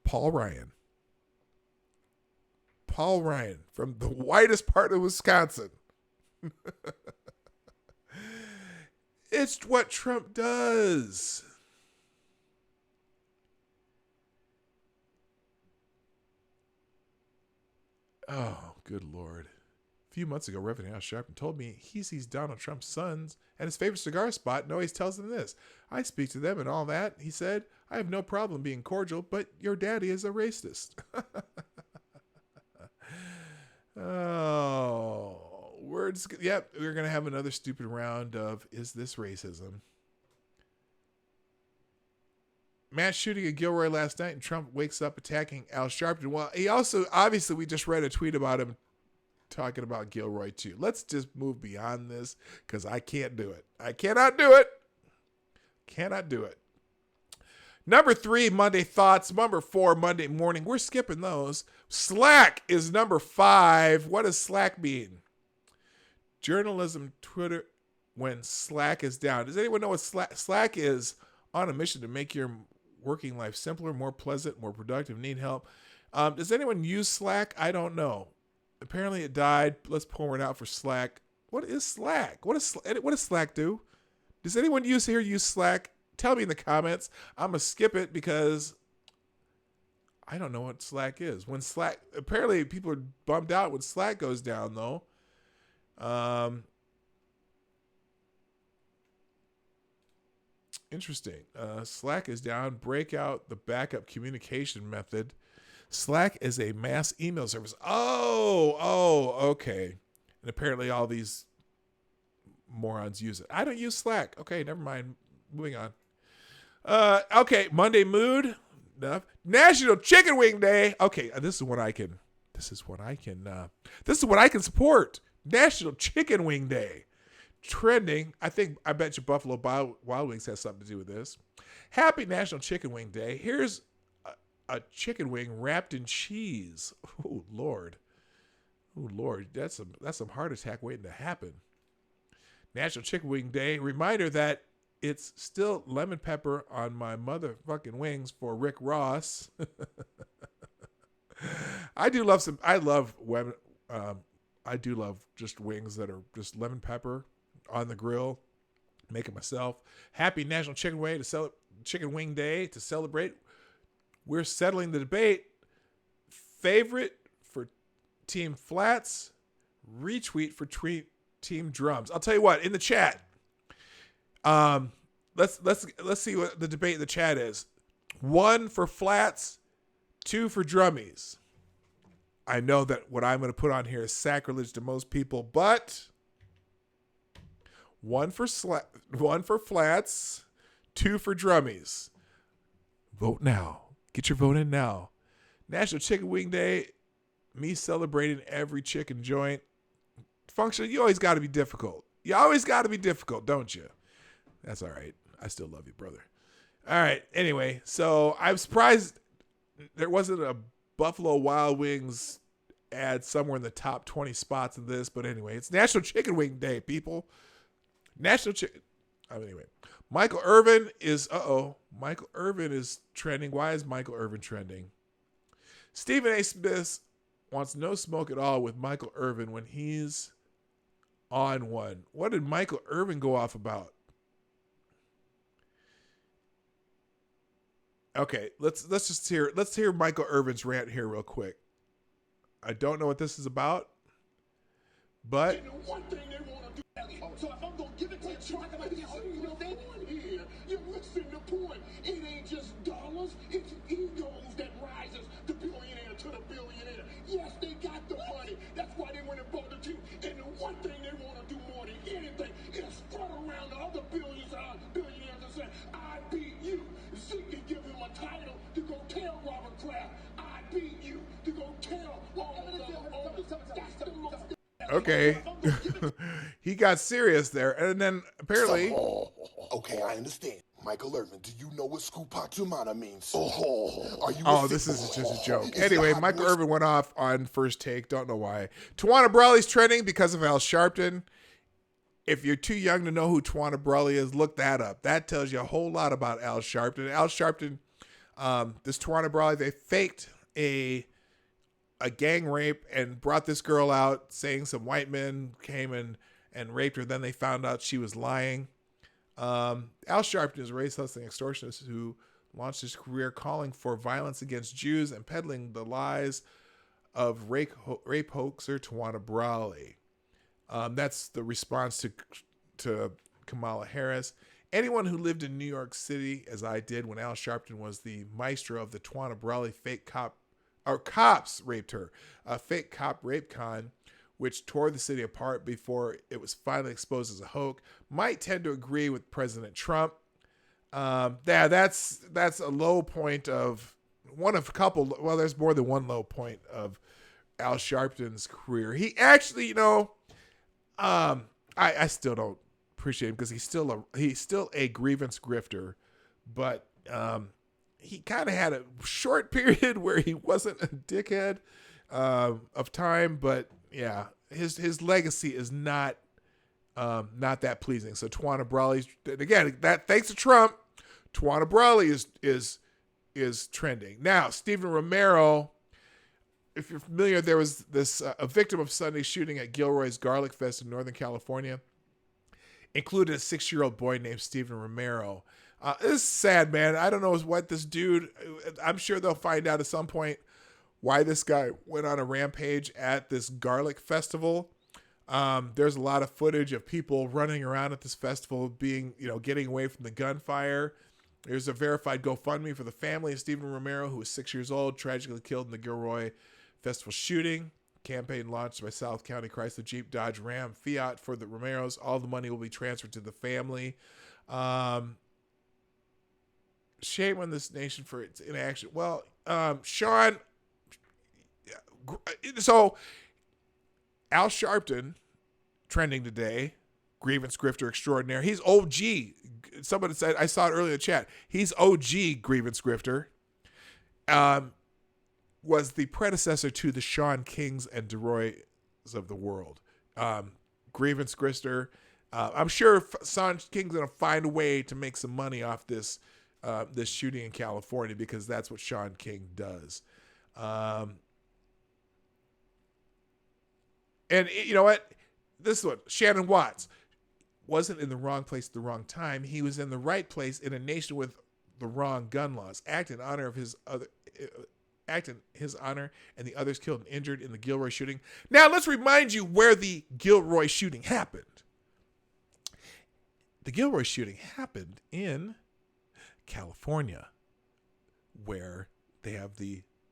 Paul Ryan. Paul Ryan from the whitest part of Wisconsin. It's what Trump does. Oh, good Lord. A few months ago, Reverend Al Sharpton told me he sees Donald Trump's sons at his favorite cigar spot and always tells them this. I speak to them and all that. He said, I have no problem being cordial, but your daddy is a racist. Oh, words. Yep, we're going to have another stupid round of Is This Racism? Mass shooting at Gilroy last night and Trump wakes up attacking Al Sharpton. Well, he also, obviously, we just read a tweet about him talking about Gilroy too. Let's just move beyond this because I can't do it. I cannot do it. Cannot do it. Number 3, Monday Thoughts. Number 4, Monday Morning. We're skipping those. Slack is number 5. What does Slack mean? Journalism Twitter when Slack is down. Does anyone know what Slack is? On a mission to make your working life simpler, more pleasant, more productive. Need help? Does anyone use Slack? I don't know. Apparently it died. Let's pour it out for Slack. What is Slack? What does Slack do? Does anyone use Slack? Tell me in the comments. I'm going to skip it because I don't know what Slack is. Apparently people are bummed out when Slack goes down though. Interesting. Slack is down. Break out the backup communication method. Slack is a mass email service. Oh, okay. And apparently all these morons use it. I don't use Slack. Okay, never mind. Moving on. Okay, Monday mood. Enough. National Chicken Wing Day. Okay, this is what I can support. National Chicken Wing Day. Trending. I bet you Buffalo Wild Wings has something to do with this. Happy National Chicken Wing Day. Here's a chicken wing wrapped in cheese. Oh Lord. That's some heart attack waiting to happen. National Chicken Wing Day. Reminder that it's still lemon pepper on my motherfucking wings for Rick Ross. I do love just wings that are just lemon pepper on the grill. Make it myself. Happy National Chicken Wing Day to celebrate. We're settling the debate. Favorite for Team Flats, retweet for Team Drums. I'll tell you what, in the chat, let's see what the debate in the chat is. 1 for flats, 2 for drummies. I know that what I'm going to put on here is sacrilege to most people, but 1 for flats, 2 for drummies. Vote now. Get your vote in now. National Chicken Wing Day. Me celebrating every chicken joint. Function, you always got to be difficult. You always got to be difficult, don't you? That's all right. I still love you, brother. All right. Anyway, so I'm surprised there wasn't a Buffalo Wild Wings ad somewhere in the top 20 spots of this. But anyway, it's National Chicken Wing Day, people. National Chicken. Anyway, Michael Irvin is, Michael Irvin is trending. Why is Michael Irvin trending? Stephen A. Smith wants no smoke at all with Michael Irvin when he's on one. What did Michael Irvin go off about? Okay, let's hear Michael Irvin's rant here real quick. I don't know what this is about, but so if I'm gonna give it to you, I'm gonna here. You're missing the point. It ain't just dollars, it's egos that rises the billionaire to the billionaire. Yes, they got the money. That's why they went and bought the team. And the one thing they want to do more than anything is strut around the other billionaires and say, I beat you. Zeke can give him a title to go tell Robert Kraft, I beat you, to go tell all the owners. That's the most. Okay. He got serious there. And then apparently. Okay, I understand. Michael Irvin, do you know what Scoopachumana means? This is just a joke. Anyway, Michael Irvin went off on First Take. Don't know why. Tawana Brawley's trending because of Al Sharpton. If you're too young to know who Tawana Brawley is, look that up. That tells you a whole lot about Al Sharpton. Al Sharpton, this Tawana Brawley, they faked a gang rape and brought this girl out saying some white men came and raped her. Then they found out she was lying. Al Sharpton is a race hustling extortionist who launched his career calling for violence against Jews and peddling the lies of rape hoaxer Tawana Brawley. That's the response to Kamala Harris. Anyone who lived in New York City, as I did when Al Sharpton was the maestro of the Tawana Brawley cops raped her, a fake cop rape con, which tore the city apart before it was finally exposed as a hoax, might tend to agree with President Trump. That's a low point of one of a couple. Well, there's more than one low point of Al Sharpton's career. He actually, I still don't appreciate him because he's still a grievance grifter, but he kind of had a short period where he wasn't a dickhead of time, but yeah, his legacy is not that pleasing. So Tawana Brawley, again, that thanks to Trump, Tawana Brawley is trending. Now, Stephen Romero, if you're familiar, there was this a victim of Sunday's shooting at Gilroy's Garlic Fest in Northern California, included a 6-year-old boy named Stephen Romero. This is sad, man. I don't know what this dude, I'm sure they'll find out at some point why this guy went on a rampage at this garlic festival. There's a lot of footage of people running around at this festival getting away from the gunfire. There's a verified GoFundMe for the family of Stephen Romero, who was 6 years old, tragically killed in the Gilroy Festival shooting. Campaign launched by South County Chrysler Jeep Dodge Ram Fiat for the Romeros. All the money will be transferred to the family. Shame on this nation for its inaction. Well, Sean, so Al Sharpton, trending today, grievance grifter extraordinaire. He's OG. Somebody said, I saw it earlier in the chat, he's OG grievance grifter. Was the predecessor to the Sean Kings and DeRoys of the world. Grievance grifter. I'm sure Sean King's going to find a way to make some money off this shooting in California because that's what Sean King does. And you know what? This is what Shannon Watts wasn't in the wrong place at the wrong time. He was in the right place in a nation with the wrong gun laws. Acting his honor and the others killed and injured in the Gilroy shooting. Now let's remind you where the Gilroy shooting happened. the Gilroy shooting happened in California, where they have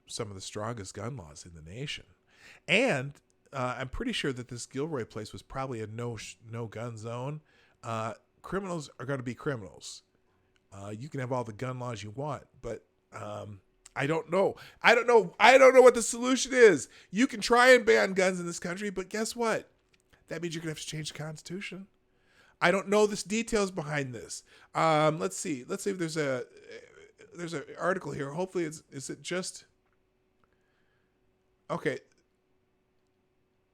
some of the strongest gun laws in the nation. And I'm pretty sure that this Gilroy place was probably a no gun zone. Criminals are going to be criminals. You can have all the gun laws you want, but I don't know. I don't know what the solution is. You can try and ban guns in this country, but guess what? That means you're going to have to change the Constitution. I don't know the details behind this. Let's see. Let's see if there's an article here. Hopefully, is it just okay?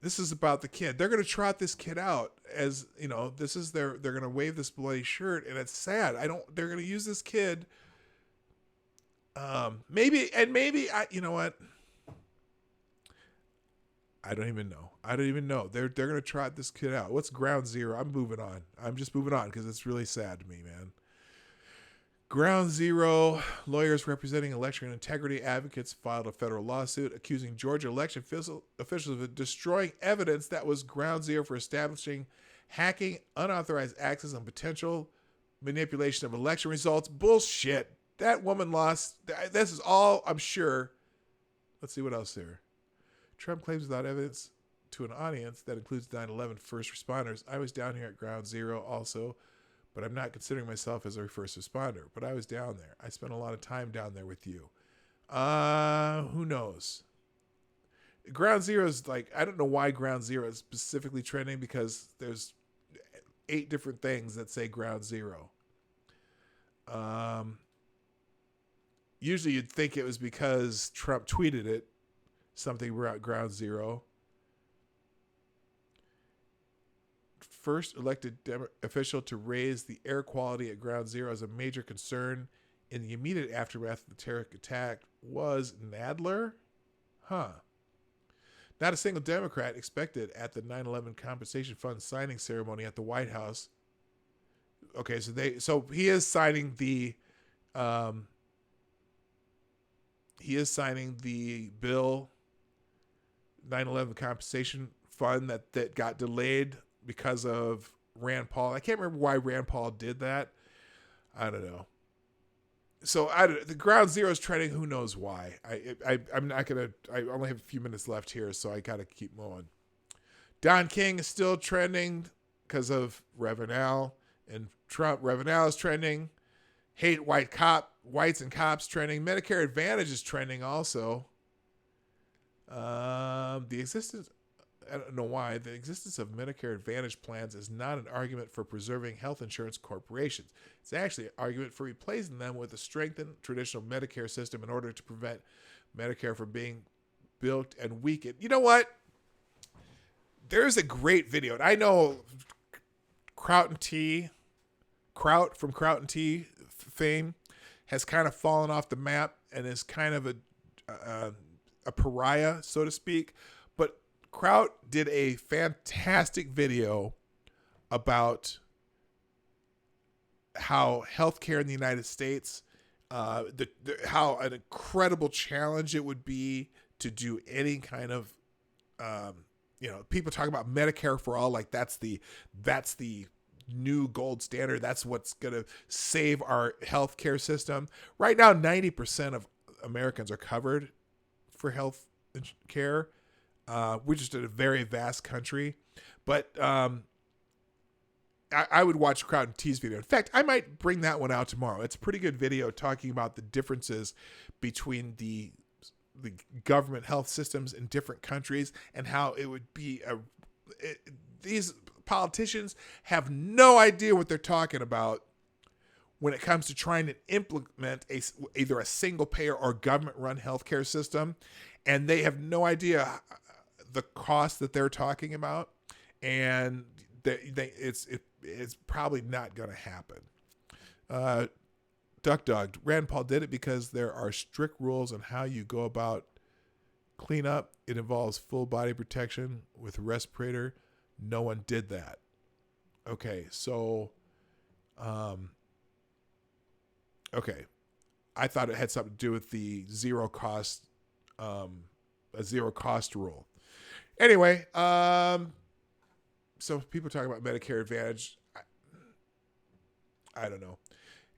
This is about the kid. They're going to trot this kid out as, this is they're going to wave this bloody shirt, and it's sad. They're going to use this kid. Maybe, you know what? I don't even know. They're going to trot this kid out. What's ground zero? I'm moving on. I'm just moving on because it's really sad to me, man. Ground zero, lawyers representing election integrity advocates filed a federal lawsuit accusing Georgia election officials of destroying evidence that was ground zero for establishing hacking, unauthorized access, and potential manipulation of election results. Bullshit. That woman lost. This is all, I'm sure. Let's see what else here. Trump claims without evidence to an audience that includes 9/11 first responders. I was down here at ground zero also, but I'm not considering myself as a first responder. But I was down there. I spent a lot of time down there with you. Who knows? Ground zero is like, I don't know why ground zero is specifically trending, because there's 8 different things that say ground zero. Usually you'd think it was because Trump tweeted it, something about ground zero. First elected official to raise the air quality at ground zero as a major concern in the immediate aftermath of the terrorist attack was Nadler? Not a single Democrat expected at the 9/11 compensation fund signing ceremony at the White House. Okay, so he is signing the bill, 9/11 compensation fund that got delayed because of Rand Paul. I can't remember why Rand Paul did that. I don't know. So the ground zero is trending. Who knows why? I'm not gonna. I only have a few minutes left here, so I gotta keep moving. Don King is still trending because of Reverend Al and Trump. Reverend Al is trending. Hate whites and cops trending. Medicare Advantage is trending also. I don't know why, the existence of Medicare Advantage plans is not an argument for preserving health insurance corporations. It's actually an argument for replacing them with a strengthened traditional Medicare system in order to prevent Medicare from being built and weakened. You know what? There's a great video, and I know Kraut from Kraut and Tea fame has kind of fallen off the map and is kind of a pariah, so to speak. But Kraut did a fantastic video about how healthcare in the United States, how an incredible challenge it would be to do any kind of, people talk about Medicare for all, like that's the new gold standard. That's what's going to save our healthcare system. Right now, 90% of Americans are covered for health care. We're just in a very vast country, but I would watch Kraut and T's video. In fact, I might bring that one out tomorrow. It's a pretty good video talking about the differences between the government health systems in different countries and how it would be these politicians have no idea what they're talking about when it comes to trying to implement either a single payer or government run healthcare system. And they have no idea the cost that they're talking about. And it's probably not going to happen. Dawg, Rand Paul did it because there are strict rules on how you go about cleanup. It involves full body protection with respirator. No one did that. Okay, so, okay. I thought it had something to do with the zero cost rule. Anyway, so people talk about Medicare Advantage. I don't know.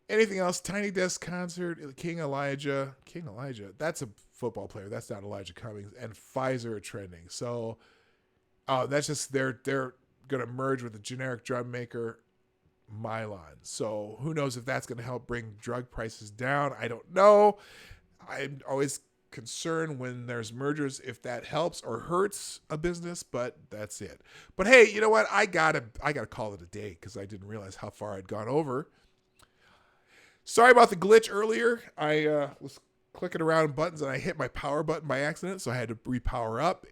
Anything else? Tiny Desk concert, King Elijah, that's a football player. That's not Elijah Cummings. And Pfizer are trending. So that's just, they're going to merge with the generic drug maker Mylan. So who knows if that's going to help bring drug prices down. I don't know. I'm always concerned when there's mergers if that helps or hurts a business, but that's it. But hey, you know what? I gotta call it a day because I didn't realize how far I'd gone over. Sorry about the glitch earlier. I was clicking around buttons and I hit my power button by accident, so I had to repower up.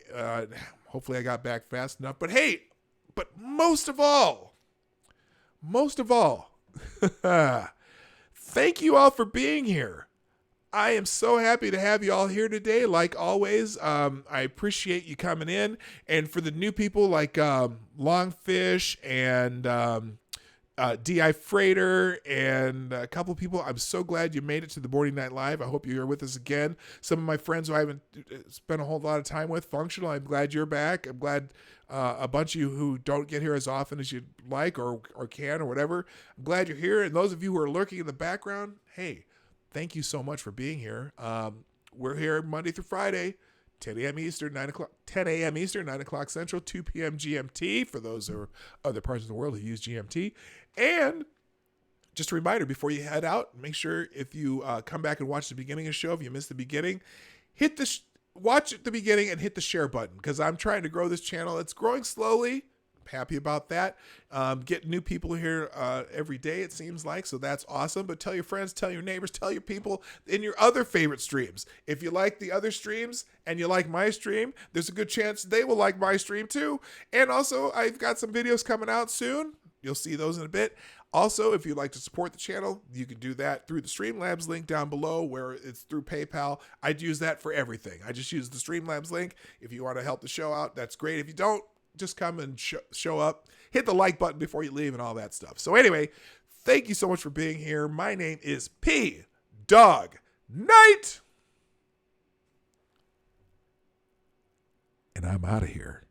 Hopefully I got back fast enough. But hey, most of all, thank you all for being here. I am so happy to have you all here today. Like always, I appreciate you coming in. And for the new people like Longfish and D.I. Freighter and a couple of people, I'm so glad you made it to the Morning Night Live. I hope you're here with us again. Some of my friends who I haven't spent a whole lot of time with, Functional, I'm glad you're back. I'm glad a bunch of you who don't get here as often as you'd like or can or whatever, I'm glad you're here. And those of you who are lurking in the background, hey, thank you so much for being here. We're here Monday through Friday, 10 a.m. Eastern, 9 o'clock Central, 2 p.m. GMT for those who are other parts of the world who use GMT. And just a reminder before you head out, make sure if you come back and watch the beginning of the show, if you missed the beginning, watch at the beginning and hit the share button because I'm trying to grow this channel. It's growing slowly. Happy about that. Getting new people here every day, it seems like, so that's awesome. But tell your friends, tell your neighbors, tell your people in your other favorite streams. If you like the other streams and you like my stream, there's a good chance they will like my stream too. And also, I've got some videos coming out soon. You'll see those in a bit. Also, if you'd like to support the channel, you can do that through the Streamlabs link down below where it's through PayPal. I'd use that for everything. I just use the Streamlabs link. If you want to help the show out, that's great. If you don't, just come and show up, hit the like button before you leave and all that stuff. So anyway, thank you so much for being here. My name is P. Dawg Knight. And I'm out of here.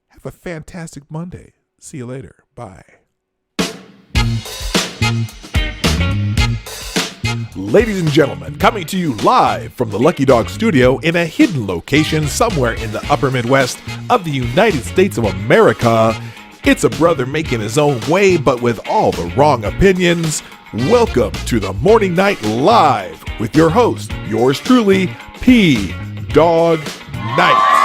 Have a fantastic Monday. See you later. Bye. Ladies and gentlemen, coming to you live from the Lucky Dog Studio in a hidden location somewhere in the upper Midwest of the United States of America, it's a brother making his own way but with all the wrong opinions. Welcome to the Morning Night Live with your host, yours truly, P. Dawg Knight.